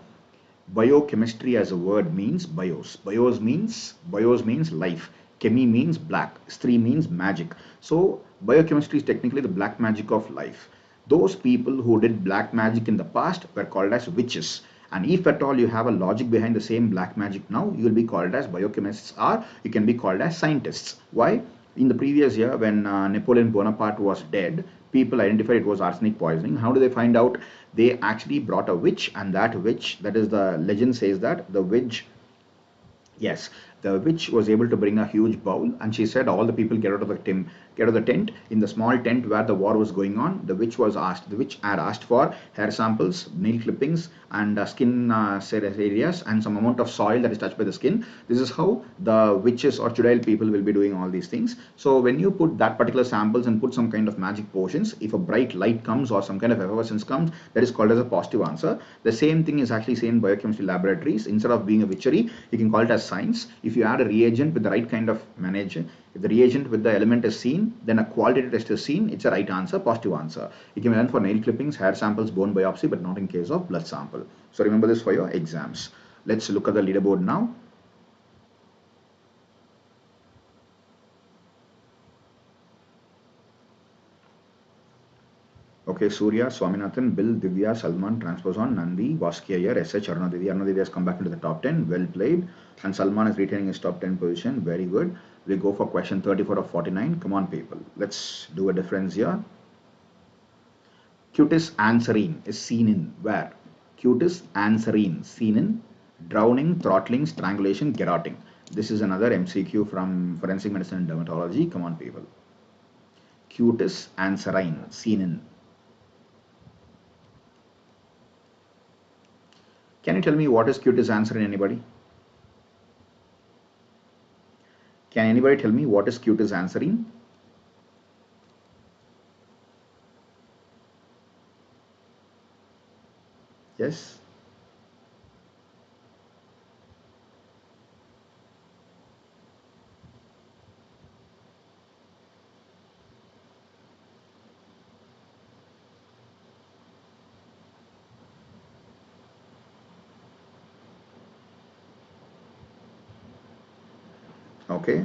[SPEAKER 1] biochemistry as a word means bios. Bios means life. Chemi means black. Stri means magic. So biochemistry is technically the black magic of life. Those people who did black magic in the past were called as witches. And if at all you have a logic behind the same black magic now, you will be called as biochemists, or you can be called as scientists. Why? In the previous year, when Napoleon Bonaparte was dead, people identified it was arsenic poisoning. How do they find out? They actually brought a witch, and that witch, that is the legend says that the witch Yes, the witch was able to bring a huge bowl, and she said, "All the people get out of the tent. Get out of the tent." In the small tent where the war was going on, the witch was asked. The witch had asked for hair samples, nail clippings, and skin areas, and some amount of soil that is touched by the skin. This is how the witches or Judail people will be doing all these things. So when you put that particular samples and put some kind of magic potions, if a bright light comes or some kind of effervescence comes, that is called as a positive answer. The same thing is actually seen in biochemistry laboratories. Instead of being a witchery, you can call it as science. If you add a reagent with the right kind of manager, if the reagent with the element is seen, then a qualitative test is seen, it's a right answer, positive answer. You can learn for nail clippings, hair samples, bone biopsy, but not in case of blood sample. So remember this for your exams. Let's look at the leaderboard now. Okay, Surya, Swaminathan, Bill, Divya, Salman, Transposon, Nandi, Vaskiyar, SH, Arunadidi. Arunadidi has come back into the top 10. Well played. And Salman is retaining his top 10 position. Very good. We go for question 34 of 49. Come on, people. Let's do a difference here. Cutis answering is seen in where? Cutis answering seen in drowning, throttling, strangulation, garroting. This is another MCQ from forensic medicine and dermatology. Come on, people. Cutis answering seen in. Can you tell me what is cutis answering, anybody? Can anybody tell me what is cutis answering? Yes. Okay.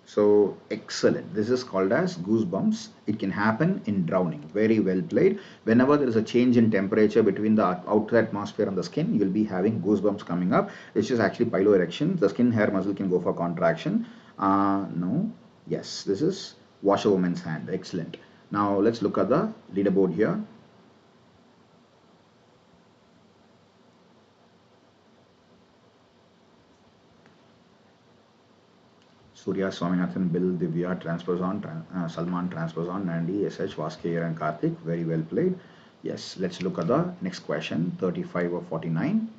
[SPEAKER 1] So excellent. This is called as goosebumps. It can happen in drowning. Very well played. Whenever there is a change in temperature between the outer atmosphere and the skin, you will be having goosebumps coming up, which is actually piloerection. The skin hair muscle can go for contraction. No. Yes, this is wash a woman's hand. Excellent. Now let's look at the leaderboard here. Surya, Swaminathan, Bill, Divya, Transposon, Salman, Transposon, Nandi, SH, Vaskir, and Karthik. Very well played. Yes, let's look at the next question, 35 or 49.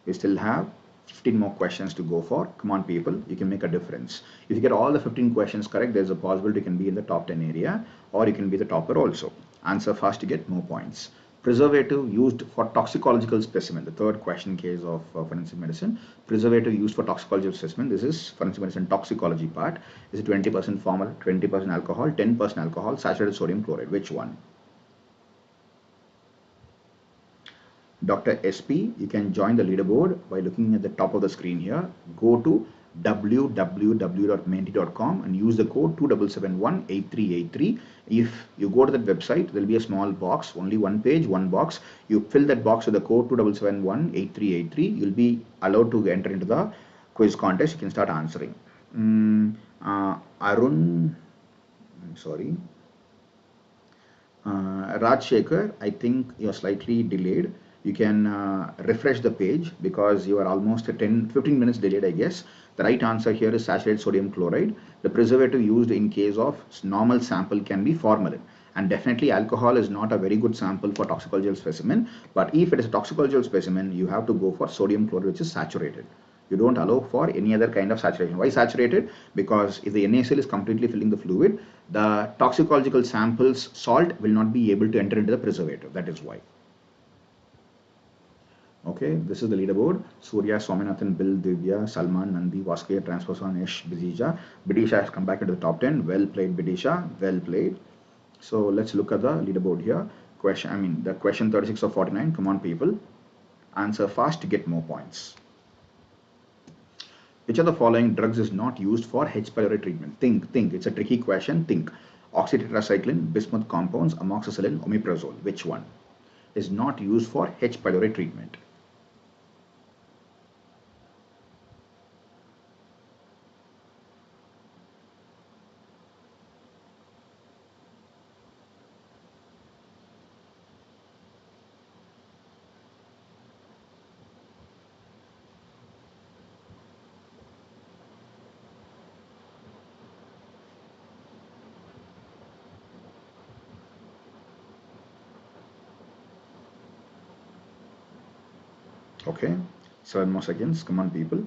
[SPEAKER 1] We still have 15 more questions to go for. Come on, people, you can make a difference. If you get all the 15 questions correct, there's a possibility you can be in the top 10 area, or you can be the topper also. Answer fast to get more points. Preservative used for toxicological specimen. The third question case of forensic medicine. Preservative used for toxicological specimen. This is forensic medicine toxicology part. Is it 20% formal, 20% alcohol, 10% alcohol, saturated sodium chloride? Which one? Dr. SP, you can join the leaderboard by looking at the top of the screen here. Go to www.menti.com and use the code 27718383. If you go to that website, there will be a small box, only one page, one box. You fill that box with the code 27718383. You'll be allowed to enter into the quiz contest. You can start answering. Arun, I'm sorry. Raj Shekhar, I think you're slightly delayed. You can refresh the page because you are almost 15 minutes delayed, I guess. The right answer here is saturated sodium chloride. The preservative used in case of normal sample can be formalin. And definitely alcohol is not a very good sample for toxicological specimen. But if it is a toxicological specimen, you have to go for sodium chloride, which is saturated. You don't allow for any other kind of saturation. Why saturated? Because if the NaCl is completely filling the fluid, the toxicological sample's salt will not be able to enter into the preservative. That is why. Okay, this is the leaderboard. Surya, Swaminathan, Bill, Divya, Salman, Nandi, Vaskir, Transposon, Ish, Bidisha. Bidisha has come back into the top 10. Well played, Bidisha. Well played. So let's look at the leaderboard here. The question 36 of 49. Come on, people. Answer fast to get more points. Which of the following drugs is not used for H. pylori treatment? Think. It's a tricky question. Think. Oxytetracycline, bismuth compounds, amoxicillin, omeprazole. Which one is not used for H. pylori treatment? Okay, 7 more seconds. Come on, people.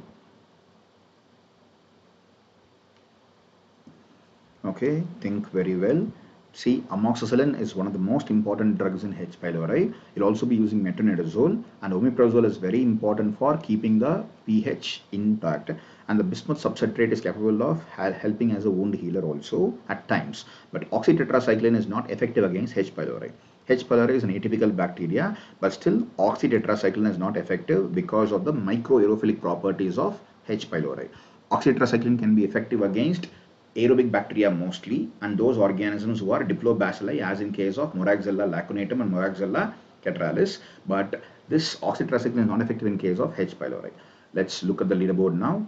[SPEAKER 1] Okay, think very well. See, amoxicillin is one of the most important drugs in H. pylori. You'll also be using metronidazole, and omeprazole is very important for keeping the pH intact. And the bismuth subcitrate is capable of helping as a wound healer also at times. But oxytetracycline is not effective against H. pylori. H. pylori is an atypical bacteria, but still oxytetracycline is not effective because of the microaerophilic properties of H. pylori. Oxytetracycline can be effective against aerobic bacteria mostly, and those organisms who are diplobacilli, as in case of Moraxella lacunatum and Moraxella catarrhalis. But this oxytetracycline is not effective in case of H. pylori. Let's look at the leaderboard now.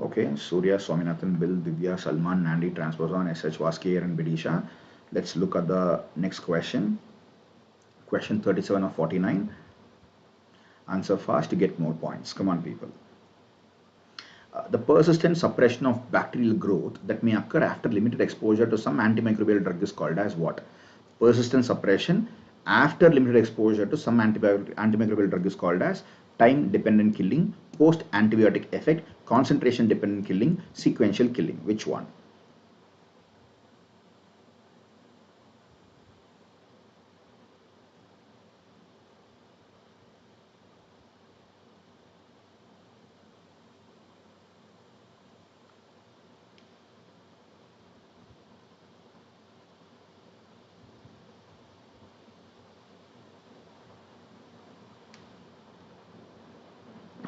[SPEAKER 1] Okay, Surya, Swaminathan, Bill, Divya, Salman, Nandi, Transposon, SH, Vaskir, and Bidisha. Let's look at the next question. Question 37 of 49. Answer fast to get more points. Come on, people. The persistent suppression of bacterial growth that may occur after limited exposure to some antimicrobial drug is called as what? Persistent suppression after limited exposure to some antimicrobial drug is called as time-dependent killing, post-antibiotic effect, concentration-dependent killing, sequential killing. Which one?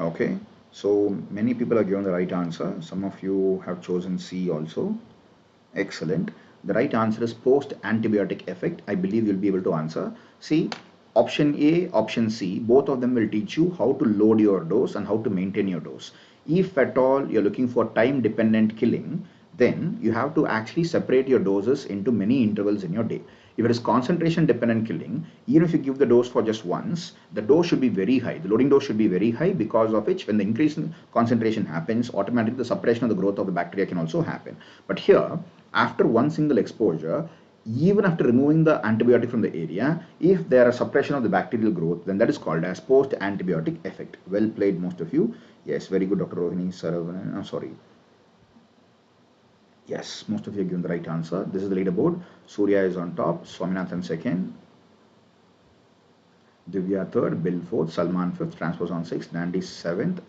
[SPEAKER 1] Okay, so many people are given the right answer. Some of you have chosen C also. Excellent. The right answer is post-antibiotic effect. I believe you'll be able to answer. See, option A, option C, both of them will teach you how to load your dose and how to maintain your dose. If at all you're looking for time-dependent killing, then you have to actually separate your doses into many intervals in your day. If it is concentration dependent killing, even if you give the dose for just once, the dose should be very high. The loading dose should be very high, because of which when the increase in concentration happens, automatically the suppression of the growth of the bacteria can also happen. But here, after one single exposure, even after removing the antibiotic from the area, if there are suppression of the bacterial growth, then that is called as post-antibiotic effect. Well played, most of you. Yes, very good, Dr. Rohini Saravanan. I'm sorry. Yes, most of you have given the right answer. This is the leaderboard. Surya is on top, Swaminathan second, Divya third, Bill fourth, Salman fifth, Transpose on sixth, Nandi seventh,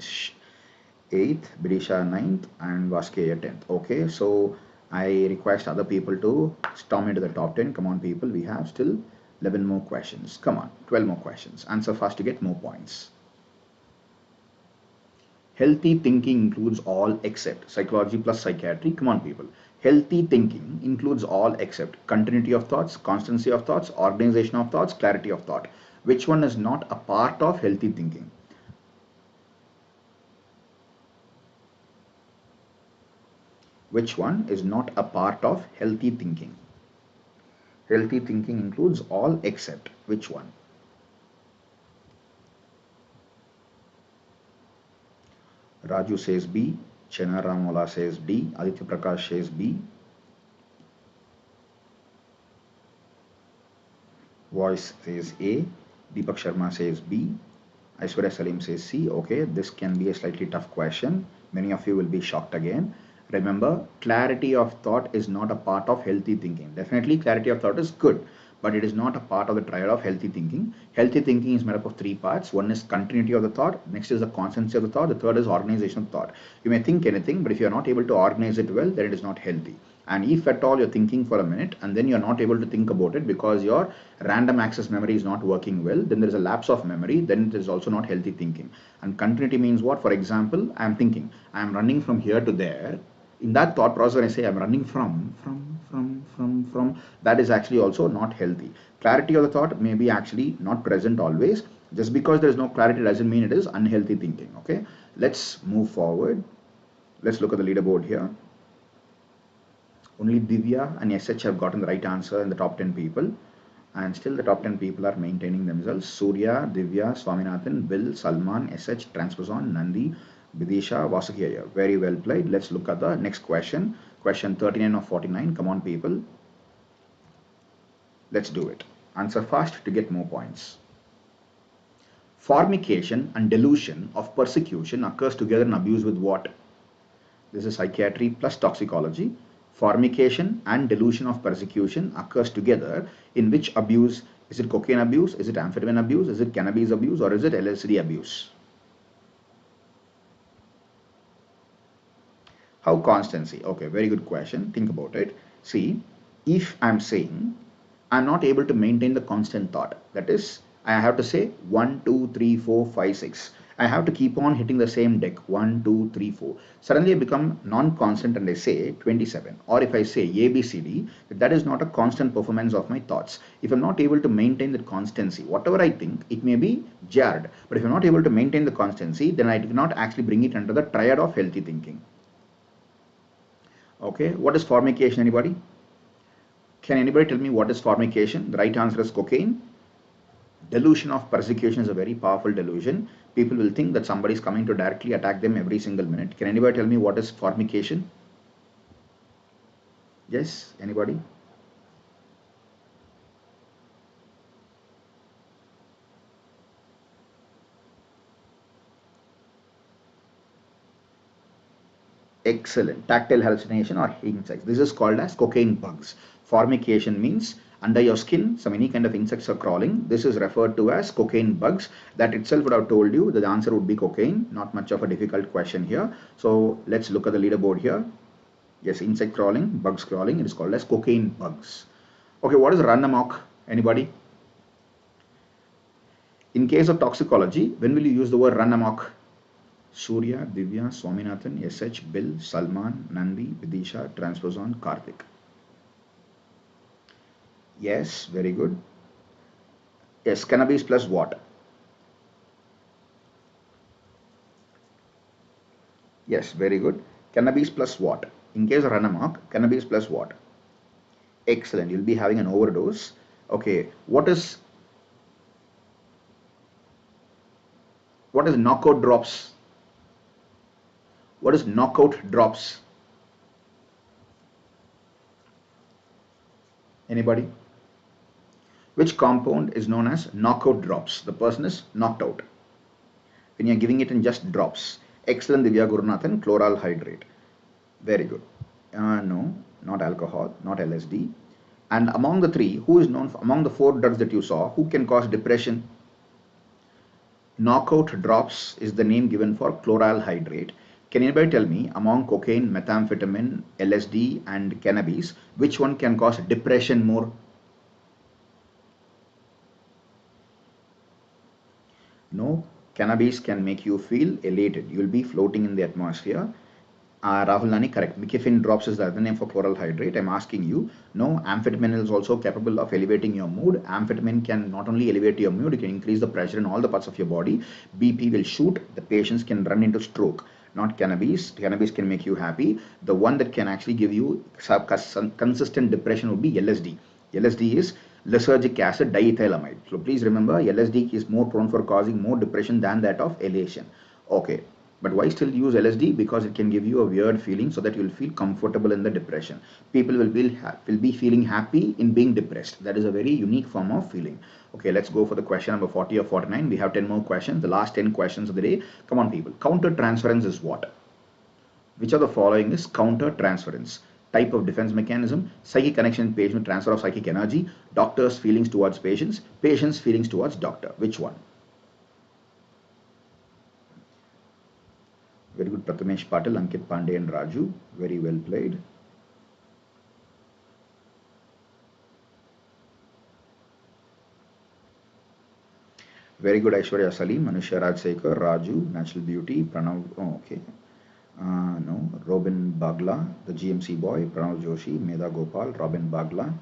[SPEAKER 1] 8th, Bidisha 9th, and Vaskeya 10th. Okay, so I request other people to storm into the top 10. Come on, people, we have still 11 more questions. Come on, 12 more questions. Answer fast to get more points. Healthy thinking includes all except psychology plus psychiatry. Come on, people. Healthy thinking includes all except continuity of thoughts, constancy of thoughts, organization of thoughts, clarity of thought. Which one is not a part of healthy thinking? Which one is not a part of healthy thinking? Healthy thinking includes all except which one? Raju says B, Chena Ramola says D, Aditya Prakash says B, Voice says A, Deepak Sharma says B, Aishwarya Salim says C. Okay, this can be a slightly tough question. Many of you will be shocked again. Remember, clarity of thought is not a part of healthy thinking. Definitely, clarity of thought is good, but it is not a part of the triad of healthy thinking. Healthy thinking is made up of three parts. One is continuity of the thought, next is the constancy of the thought, the third is organization of thought. You may think anything, but if you are not able to organize it well, then it is not healthy. And if at all you're thinking for a minute and then you're not able to think about it because your random access memory is not working well, then there is a lapse of memory, then it is also not healthy thinking. And continuity means what? For example, I am thinking, I am running from here to there. In that thought process, when I say I'm running from, that is actually also not healthy. Clarity of the thought may be actually not present always. Just because there is no clarity doesn't mean it is unhealthy thinking. Okay, let's move forward. Let's look at the leaderboard here. Only Divya and SH have gotten the right answer in the top 10 people. And still the top 10 people are maintaining themselves. Surya, Divya, Swaminathan, Bill, Salman, SH, Transposon, Nandi, Vidisha, Vasukya. Very well played. Let's look at the next question. Question 39 of 49. Come on, people. Let's do it. Answer fast to get more points. Formication and delusion of persecution occurs together in abuse with what? This is psychiatry plus toxicology. Formication and delusion of persecution occurs together in which abuse? Is it cocaine abuse? Is it amphetamine abuse? Is it cannabis abuse? Or is it LSD abuse? How constancy? Okay, very good question. Think about it. See, if I'm saying I'm not able to maintain the constant thought, that is, I have to say 1, 2, 3, 4, 5, 6. I have to keep on hitting the same deck 1, 2, 3, 4. Suddenly I become non-constant and I say 27. Or if I say ABCD, that is not a constant performance of my thoughts. If I'm not able to maintain that constancy, whatever I think, it may be jarred. But if I'm not able to maintain the constancy, then I cannot actually bring it under the triad of healthy thinking. Okay, what is formication, anybody? Can anybody tell me what is formication? The right answer is cocaine. Delusion of persecution is a very powerful delusion. People will think that somebody is coming to directly attack them every single minute. Can anybody tell me what is formication? Yes, anybody? Excellent. Tactile hallucination or insects. This is called as cocaine bugs. Formication means under your skin, any kind of insects are crawling. This is referred to as cocaine bugs. That itself would have told you that the answer would be cocaine. Not much of a difficult question here. So let's look at the leaderboard here. Yes, insect crawling, bugs crawling. It is called as cocaine bugs. Okay, what is run amok? Anybody? In case of toxicology, when will you use the word run amok? Surya, Divya, Swaminathan, SH, Bill, Salman, Nandi, Vidisha, Transposon, Karthik. Yes, very good. Yes, cannabis plus what? Yes, very good. Cannabis plus what? In case of run amok, cannabis plus what? Excellent. You'll be having an overdose. Okay, what is knockout drops? What is knockout drops? Anybody? Which compound is known as knockout drops? The person is knocked out when you're giving it in just drops. Excellent, Divya Gurunathan. Chloral hydrate. Very good. No, not alcohol, not LSD. And among the three, who is known among the 4 drugs that you saw, who can cause depression? Knockout drops is the name given for chloral hydrate. Can anybody tell me among cocaine, methamphetamine, LSD and cannabis, which one can cause depression more? No, cannabis can make you feel elated. You will be floating in the atmosphere. Rahul Nani, correct. Mikefin drops is the other name for chloral hydrate. I'm asking you. No, amphetamine is also capable of elevating your mood. Amphetamine can not only elevate your mood, it can increase the pressure in all the parts of your body. BP will shoot. The patients can run into stroke. Not cannabis. Cannabis can make you happy. The one that can actually give you consistent depression would be LSD. LSD is lysergic acid diethylamide. So please remember, LSD is more prone for causing more depression than that of elation. Okay. But why still use LSD? Because it can give you a weird feeling so that you'll feel comfortable in the depression. People will be feeling happy in being depressed. That is a very unique form of feeling. Okay, let's go for the question number 40 or 49. We have 10 more questions. The last 10 questions of the day. Come on, people. Counter-transference is what? Which of the following is counter-transference? Type of defense mechanism, psychic connection, patient transfer of psychic energy, doctor's feelings towards patients, patient's feelings towards doctor. Which one? Very good, Prathamesh Patil, Ankit Pandey and Raju. Very well played. Very good, Aishwarya Salim, Anushya Rajsekar, Raju, Natural Beauty, Pranav, oh, okay. No, Robin Bagla, the GMC boy, Pranav Joshi, Medha Gopal, Robin Bagla,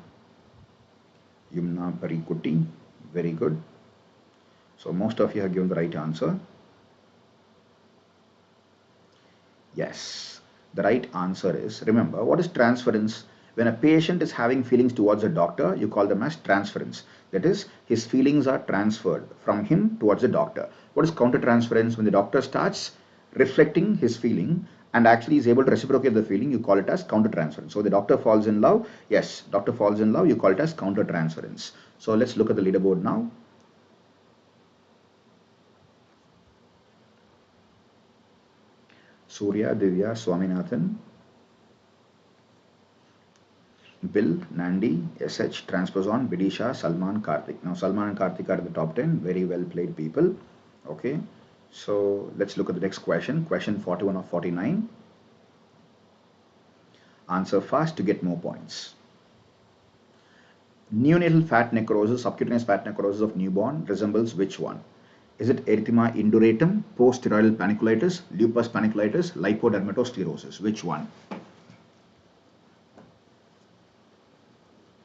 [SPEAKER 1] Yumna Parikutti. Very good. So most of you have given the right answer. Yes, the right answer is, remember, what is transference? When a patient is having feelings towards a doctor, you call them as transference. That is, his feelings are transferred from him towards the doctor. What is countertransference? When the doctor starts reflecting his feeling and actually is able to reciprocate the feeling, you call it as countertransference. So the doctor falls in love. Yes, doctor falls in love, you call it as countertransference. So let's look at the leaderboard now. Surya, Divya, Swaminathan, Bill, Nandi, SH, Transposon, Bidisha, Salman, Karthik. Now Salman and Karthik are in the top 10. Very well played people. Okay. So let's look at the next question. Question 41 of 49. Answer fast to get more points. Neonatal fat necrosis, subcutaneous fat necrosis of newborn resembles which one? Is it erythema induratum, post-steroidal panniculitis, lupus panniculitis, lipodermatosclerosis? Which one?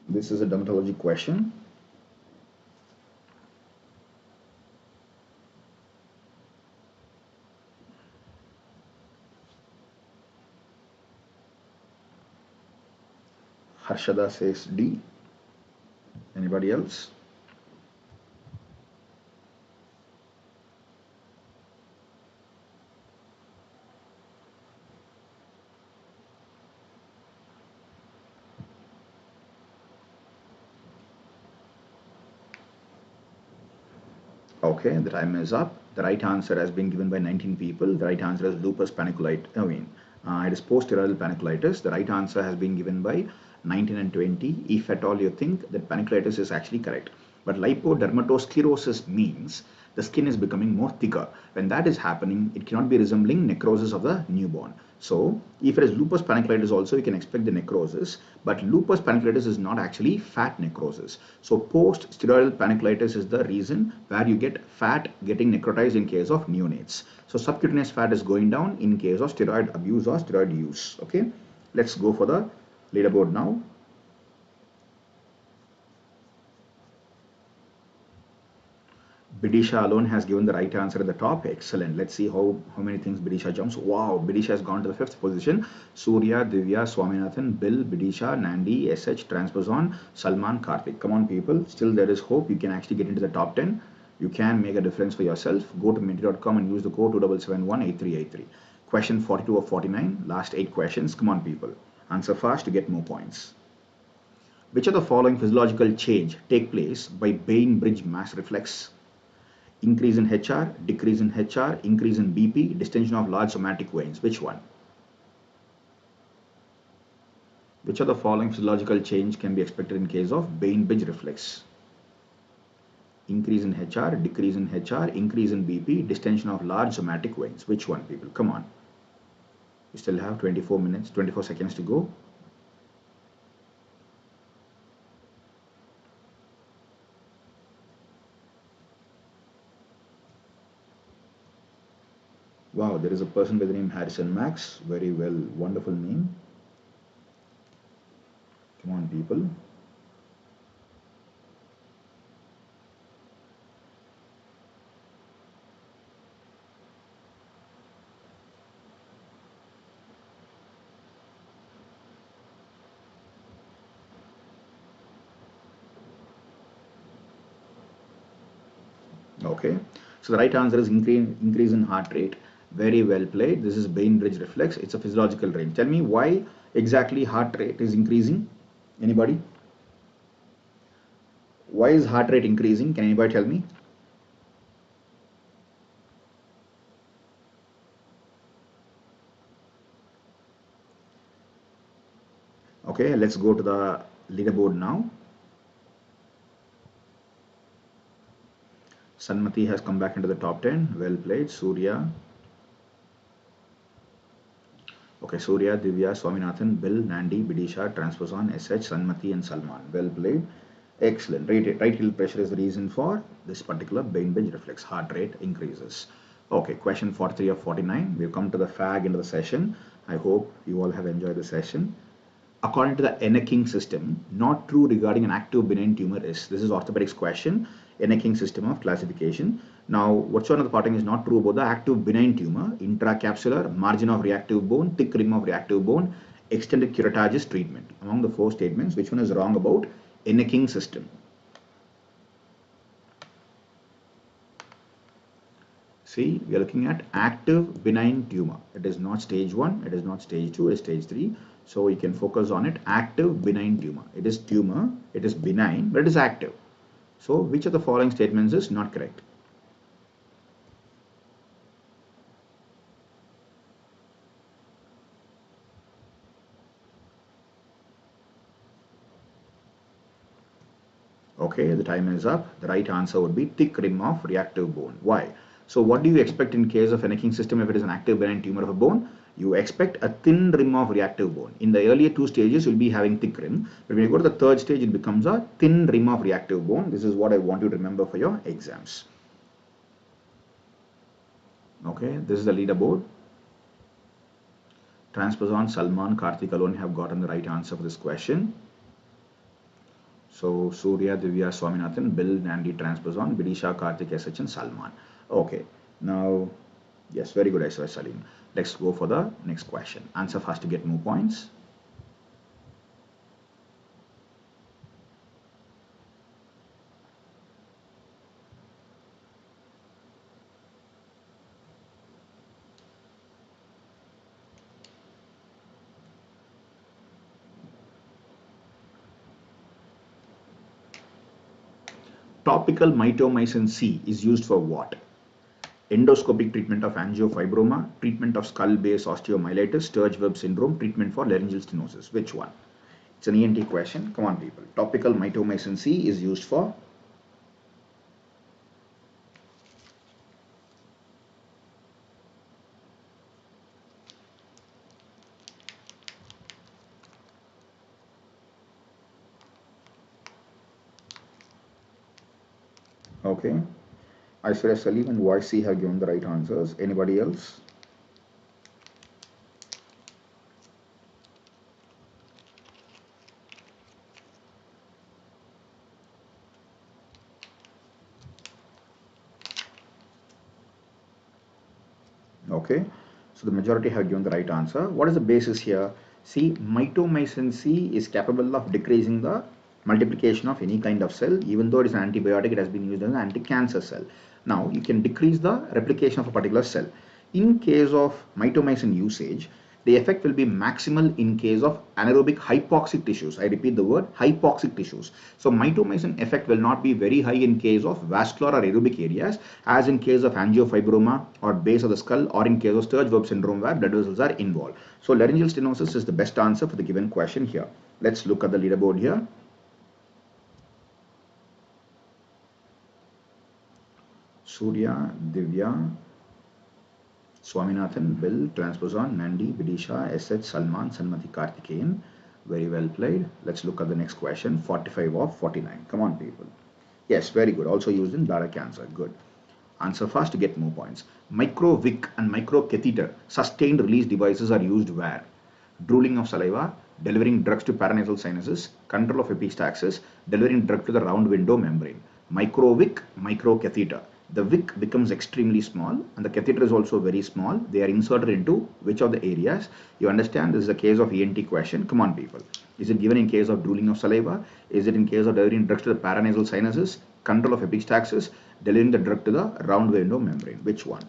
[SPEAKER 1] This is a dermatology question. Harshada says D. Anybody else? Okay, the time is up. The right answer has been given by 19 people. The right answer is lupus panniculitis. It is post-steroidal panniculitis. The right answer has been given by 19 and 20. If at all you think that panniculitis is actually correct. But lipodermatosclerosis means the skin is becoming more thicker. When that is happening, it cannot be resembling necrosis of the newborn. So if it is lupus panniculitis also, you can expect the necrosis, but lupus panniculitis is not actually fat necrosis. So post-steroidal panniculitis is the reason where you get fat getting necrotized in case of neonates. So subcutaneous fat is going down in case of steroid abuse or steroid use. Okay, let's go for the leaderboard now. Bidisha alone has given the right answer at the top. Excellent. Let's see how many things Bidisha jumps. Wow, Bidisha has gone to the 5th position. Surya, Divya, Swaminathan, Bill, Bidisha, Nandi, SH, Transposon, Salman, Karthik. Come on, people. Still there is hope. You can actually get into the top 10. You can make a difference for yourself. Go to minty.com and use the code 27718383. Question 42 of 49. Last 8 questions. Come on, people. Answer fast to get more points. Which of the following physiological change take place by Bain-Bridge mass reflex? Increase in HR, decrease in HR, increase in BP, distension of large somatic veins. Which one? Which of the following physiological change can be expected in case of Bain-Bridge reflex? Increase in HR, decrease in HR, increase in BP, distension of large somatic veins. Which one, people? Come on. You still have 24 minutes, 24 seconds to go. Wow, there is a person by the name Harrison Max. Very well, wonderful name. Come on, people. Okay, so the right answer is increase in heart rate. Very well played. This is Bain-Bridge reflex. It's a physiological range. Tell me why exactly heart rate is increasing? Anybody? Why is heart rate increasing? Can anybody tell me? Okay, let's go to the leaderboard now. Sanmati has come back into the top 10. Well played. Surya. Okay, Surya, Divya, Swaminathan, Bill, Nandi, Bidisha, Transposon, SH, Sanmati and Salman. Well played. Excellent. Right heel pressure is the reason for this particular Bain-Bridge reflex. Heart rate increases. Okay, question 43 of 49. We've come to the fag end of the session. I hope you all have enjoyed the session. According to the Enneking system, not true regarding an active benign tumor is. This is orthopedics question. Enneking system of classification. Now, what's one of the parting is not true about the active benign tumor? Intracapsular, margin of reactive bone, thick rim of reactive bone, extended curettage treatment. Among the 4 statements, which one is wrong about Enneking system? See, we are looking at active benign tumor. It is not stage 1, it is not stage 2, it is stage 3. So we can focus on it. Active benign tumor. It is tumor, it is benign, but it is active. So which of the following statements is not correct? Okay, the time is up. The right answer would be thick rim of reactive bone. Why? So what do you expect in case of a necking system if it is an active benign tumor of a bone? You expect a thin rim of reactive bone. In the earlier two stages, you'll be having thick rim. But when you go to the third stage, it becomes a thin rim of reactive bone. This is what I want you to remember for your exams. Okay, this is the leaderboard. Transposon, Salman, Karthik alone have gotten the right answer for this question. So Surya, Divya, Swaminathan, Bill, Nandi, Transposon, Bidisha, Karthik, SH and Salman. Okay, now, yes, very good, Aishwarya Salim. Let's go for the next question. Answer fast to get more points. Topical mitomycin C is used for what? Endoscopic treatment of angiofibroma, treatment of skull-base osteomyelitis, Sturge-Weber syndrome, treatment for laryngeal stenosis. Which one? It's an ENT question. Come on, people. Topical mitomycin C is used for? Okay. Aishwarya Salim and YC have given the right answers. Anybody else? Okay, so the majority have given the right answer. What is the basis here? See, mitomycin C is capable of decreasing the multiplication of any kind of cell. Even though it is an antibiotic, it has been used as an anti-cancer cell. Now, you can decrease the replication of a particular cell. In case of mitomycin usage, the effect will be maximal in case of anaerobic hypoxic tissues. I repeat the word hypoxic tissues. So mitomycin effect will not be very high in case of vascular or aerobic areas, as in case of angiofibroma or base of the skull, or in case of Sturge-Weber syndrome where blood vessels are involved. So laryngeal stenosis is the best answer for the given question here. Let's look at the leaderboard here. Surya, Divya, Swaminathan, Bill, Transposon, Nandi, Vidisha, SH, Salman, Sanmati, Karthikeyan. Very well played. Let's look at the next question. 45 of 49. Come on, people. Yes, very good. Also used in bladder cancer. Good. Answer fast to get more points. Micro-wick and micro-catheter sustained release devices are used where? Drooling of saliva, delivering drugs to paranasal sinuses, control of epistaxis, delivering drug to the round window membrane. Micro-wick, micro-catheter. The wick becomes extremely small and the catheter is also very small. They are inserted into which of the areas? You understand this is a case of ENT question. Come on, people. Is it given in case of drooling of saliva? Is it in case of delivering drugs to the paranasal sinuses? Control of epistaxis? Delivering the drug to the round window membrane? Which one?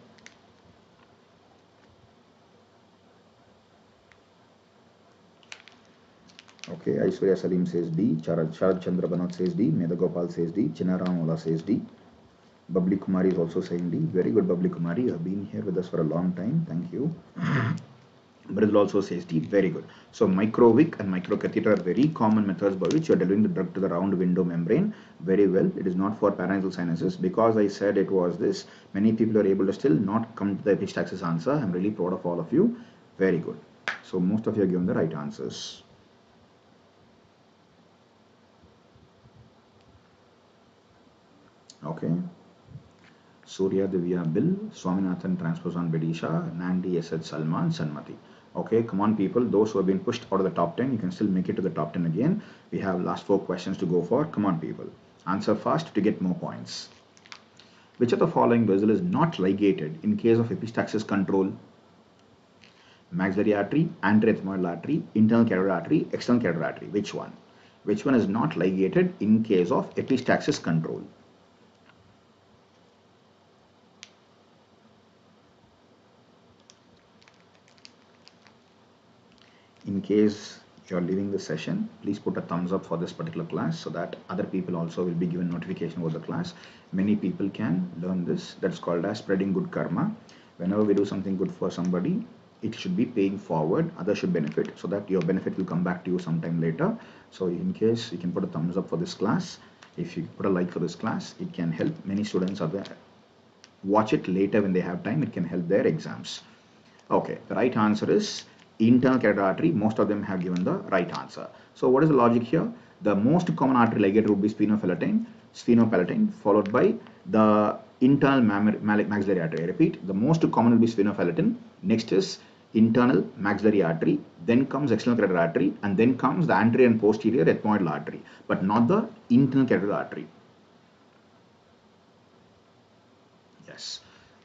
[SPEAKER 1] Okay, Aishwarya Salim says D. Sharad Chandra Banat says D. Medagopal says D. Chinaram Ola says D. Babli Kumari is also saying D. Very good, Babli Kumari. You have been here with us for a long time. Thank you. Bridal also says D. Very good. So micro-wick and microcatheter are very common methods by which you are delivering the drug to the round window membrane. Very well. It is not for paranasal sinuses. Because I said it was this, many people are able to still not come to the epistaxis answer. I'm really proud of all of you. Very good. So most of you are given the right answers. Okay. Surya, Divya, Bill, Swaminathan, Transposon, Bedisha, Nandi, SH, Salman, Sanmati. Okay, come on, people. Those who have been pushed out of the top 10, you can still make it to the top 10 again. We have last 4 questions to go for. Come on, people. Answer fast to get more points. Which of the following vessel is not ligated in case of epistaxis control? Maxillary artery, anterior ethmoidal artery, internal carotid artery, external carotid artery. Which one? Which one is not ligated in case of epistaxis control? In case you're leaving the session, please put a thumbs up for this particular class so that other people also will be given notification about the class. Many people can learn this. That's called as spreading good karma. Whenever we do something good for somebody, it should be paying forward, others should benefit, so that your benefit will come back to you sometime later. So in case you can put a thumbs up for this class, if you put a like for this class, it can help many students out there watch it later when they have time. It can help their exams. Okay, the right answer is internal carotid artery. Most of them have given the right answer. So what is the logic here? The most common artery ligator would be sphenopalatine, followed by the internal maxillary artery. I repeat, the most common will be sphenopalatine. Next is internal maxillary artery, then comes external carotid artery, and then comes the anterior and posterior ethmoidal artery, but not the internal carotid artery. Yes.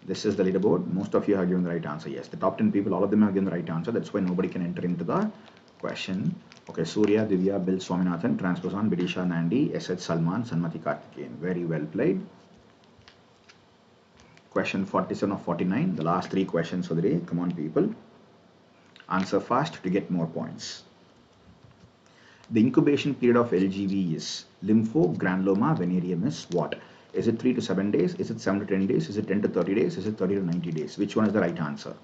[SPEAKER 1] This is the leaderboard. Most of you have given the right answer. Yes, the top 10 people, all of them have given the right answer. That's why nobody can enter into the question. Okay, Surya, Divya, Bill, Swaminathan, Transposon, Bidisha, Nandi, S.H. Salman, Sanmati Karthikeyan. Very well played. Question 47 of 49, the last 3 questions for the day. Come on, people. Answer fast to get more points. The incubation period of LGV is lymphogranuloma venereum is what? Is it 3 to 7 days? Is it 7 to 10 days? Is it 10 to 30 days? Is it 30 to 90 days? Which one is the right answer?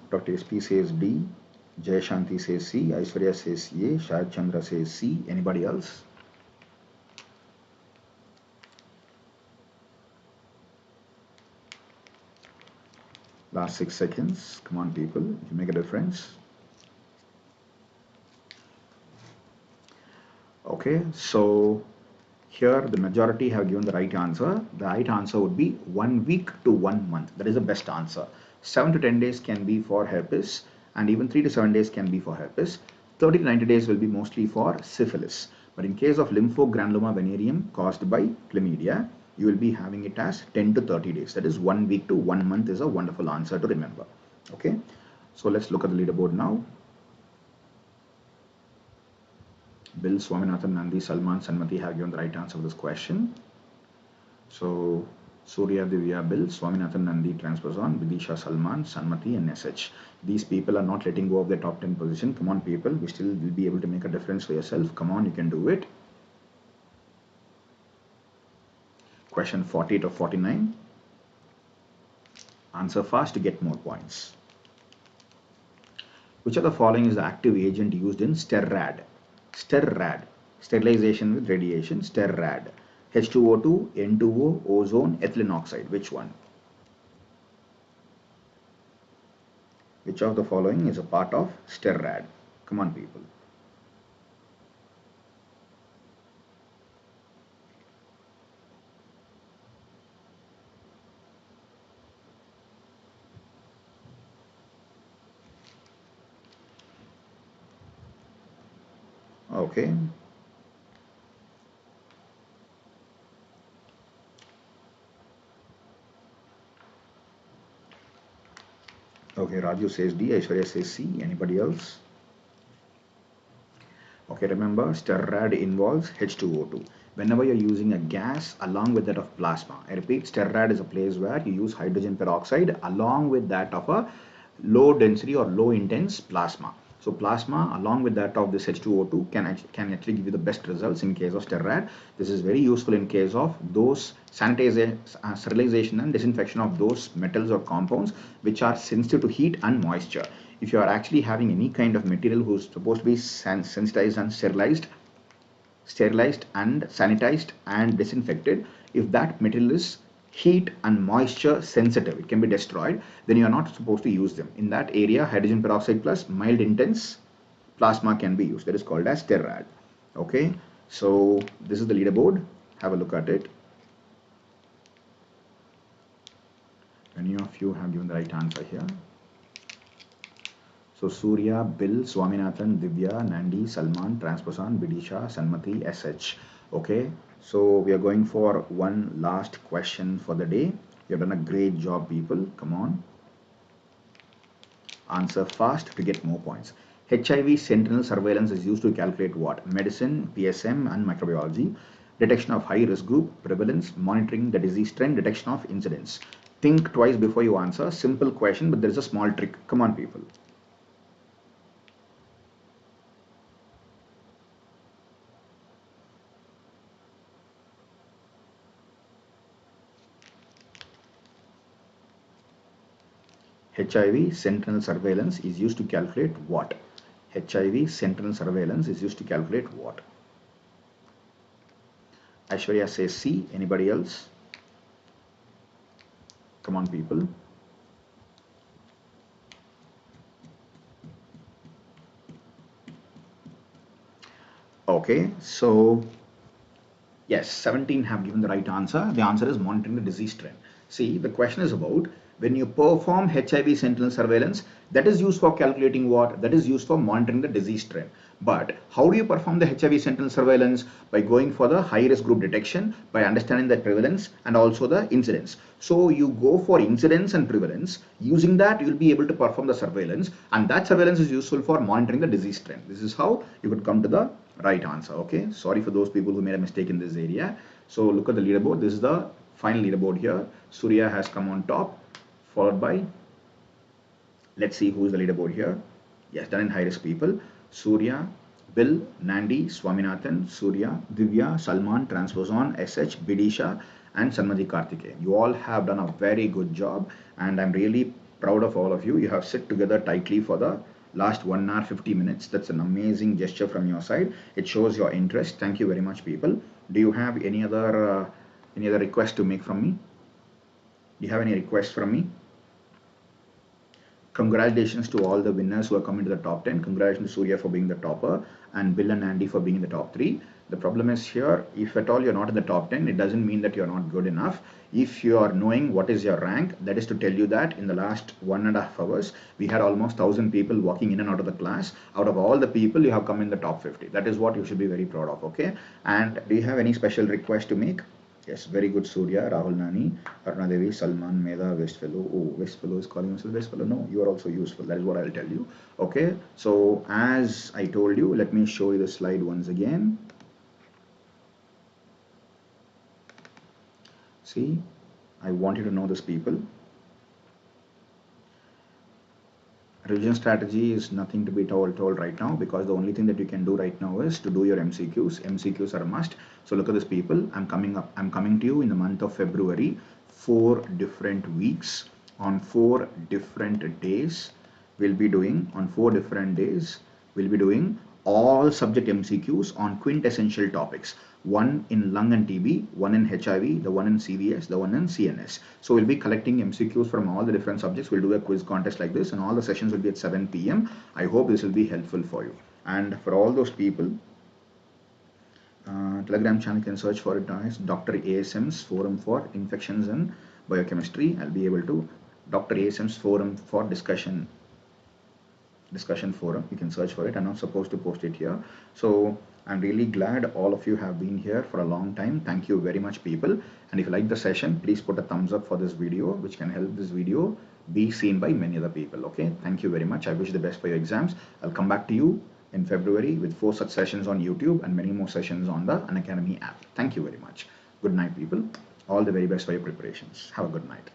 [SPEAKER 1] Dr. SP says D. Jayashanti says C. Aishwarya says A. Shahid Chandra says C. Anybody else? Last 6 seconds. Come on, people. You make a difference. Okay, so here the majority have given the right answer. The right answer would be 1 week to 1 month. That is the best answer. 7 to 10 days can be for herpes, and even 3 to 7 days can be for herpes. 30 to 90 days will be mostly for syphilis. But in case of lymphogranuloma venereum caused by chlamydia, you will be having it as 10 to 30 days. That is 1 week to 1 month is a wonderful answer to remember. Okay, so let's look at the leaderboard now. Bill, Swaminathan, Nandi, Salman, Sanmati have given the right answer for this question. So Surya, Divya, Bill, Swaminathan, Nandi, Transposon, Vidisha, Salman, Sanmati, and SH. These people are not letting go of their top 10 position. Come on, people. We still will be able to make a difference for yourself. Come on, you can do it. Question 48 of 49. Answer fast to get more points. Which of the following is the active agent used in STERRAD? STERRAD, sterilization with radiation, STERRAD. H2O2, N2O, ozone, ethylene oxide. Which one? Which of the following is a part of STERRAD? Come on, people. Okay. Okay, Raju says D, Aishwarya says C. Anybody else? Okay, remember, STERRAD involves H2O2. Whenever you're using a gas along with that of plasma, I repeat, STERRAD is a place where you use hydrogen peroxide along with that of a low density or low intense plasma. So plasma along with that of this H2O2 can actually give you the best results in case of STERRAD. This is very useful in case of those sterilization and disinfection of those metals or compounds which are sensitive to heat and moisture. If you are actually having any kind of material who's supposed to be sensitized and sterilized and sanitized and disinfected, if that material is heat and moisture sensitive, it can be destroyed, then you are not supposed to use them. In that area, hydrogen peroxide plus mild intense plasma can be used. That is called as STERRAD. Okay, so this is the leaderboard. Have a look at it. Many of you have given the right answer here. So Surya, Bill, Swaminathan, Divya, Nandi, Salman, Transposon, Vidisha, Sanmati, SH. Okay, so we are going for one last question for the day. You have done a great job, people. Come on. Answer fast to get more points. HIV sentinel surveillance is used to calculate what? Medicine, PSM and microbiology. Detection of high risk group, prevalence, monitoring the disease trend, detection of incidence. Think twice before you answer. Simple question, but there is a small trick. Come on, people. HIV sentinel surveillance is used to calculate what? HIV sentinel surveillance is used to calculate what? Aishwarya says C. Anybody else? Come on, people. Okay, so yes, 17 have given the right answer. The answer is monitoring the disease trend. See, the question is about when you perform HIV sentinel surveillance, that is used for calculating what? That is used for monitoring the disease trend. But how do you perform the HIV sentinel surveillance? By going for the high risk group detection, by understanding the prevalence and also the incidence. So you go for incidence and prevalence. Using that, you will be able to perform the surveillance, and that surveillance is useful for monitoring the disease trend. This is how you could come to the right answer. Okay, sorry for those people who made a mistake in this area. So look at the leaderboard. This is the final leaderboard here. Surya has come on top, followed by, let's see who is the leaderboard here. Yes, done in high risk people. Surya, Bill, Nandi, Swaminathan, Surya, Divya, Salman, Transposon, SH, Bidisha and Sanmati Karthikeyan. You all have done a very good job, and I'm really proud of all of you. You have sit together tightly for the last 1 hour 50 minutes. That's an amazing gesture from your side. It shows your interest. Thank you very much, people. Do you have any other request to make from me? Do you have any requests from me? Congratulations to all the winners who are coming to the top 10. Congratulations to Surya for being the topper and Bill and Andy for being in the top 3. The problem is here, if at all you're not in the top 10, it doesn't mean that you're not good enough. If you are knowing what is your rank, that is to tell you that in the last 1.5 hours, we had almost 1,000 people walking in and out of the class. Out of all the people, you have come in the top 50. That is what you should be very proud of, okay? And do you have any special request to make? Yes, very good, Surya, Rahul Nani, Aruna Devi, Salman, Meda, Westfellow. Oh, Westfellow is calling himself Westfellow. No, you are also useful. That is what I'll tell you. Okay, so as I told you, let me show you the slide once again. See, I want you to know this, people. Revision strategy is nothing to be told right now, because the only thing that you can do right now is to do your MCQs. MCQs are a must. So look at this, people. I'm coming to you in the month of February, 4 different weeks on 4 different days. We'll be doing on 4 different days. We'll be doing all subject MCQs on quintessential topics. One in lung and TB, one in HIV, the one in CVS, the one in CNS. So we'll be collecting MCQs from all the different subjects. We'll do a quiz contest like this, and all the sessions will be at 7 p.m. I hope this will be helpful for you. And for all those people, Telegram channel, can search for it as Dr. ASM's Forum for Infections and Biochemistry. I'll be able to Dr. ASM's Forum for Discussion Forum. You can search for it. I'm not supposed to post it here. So I'm really glad all of you have been here for a long time. Thank you very much, people. And if you like the session, please put a thumbs up for this video, which can help this video be seen by many other people. Okay, thank you very much. I wish the best for your exams. I'll come back to you in February with 4 such sessions on YouTube and many more sessions on the Unacademy app. Thank you very much. Good night, people. All the very best for your preparations. Have a good night.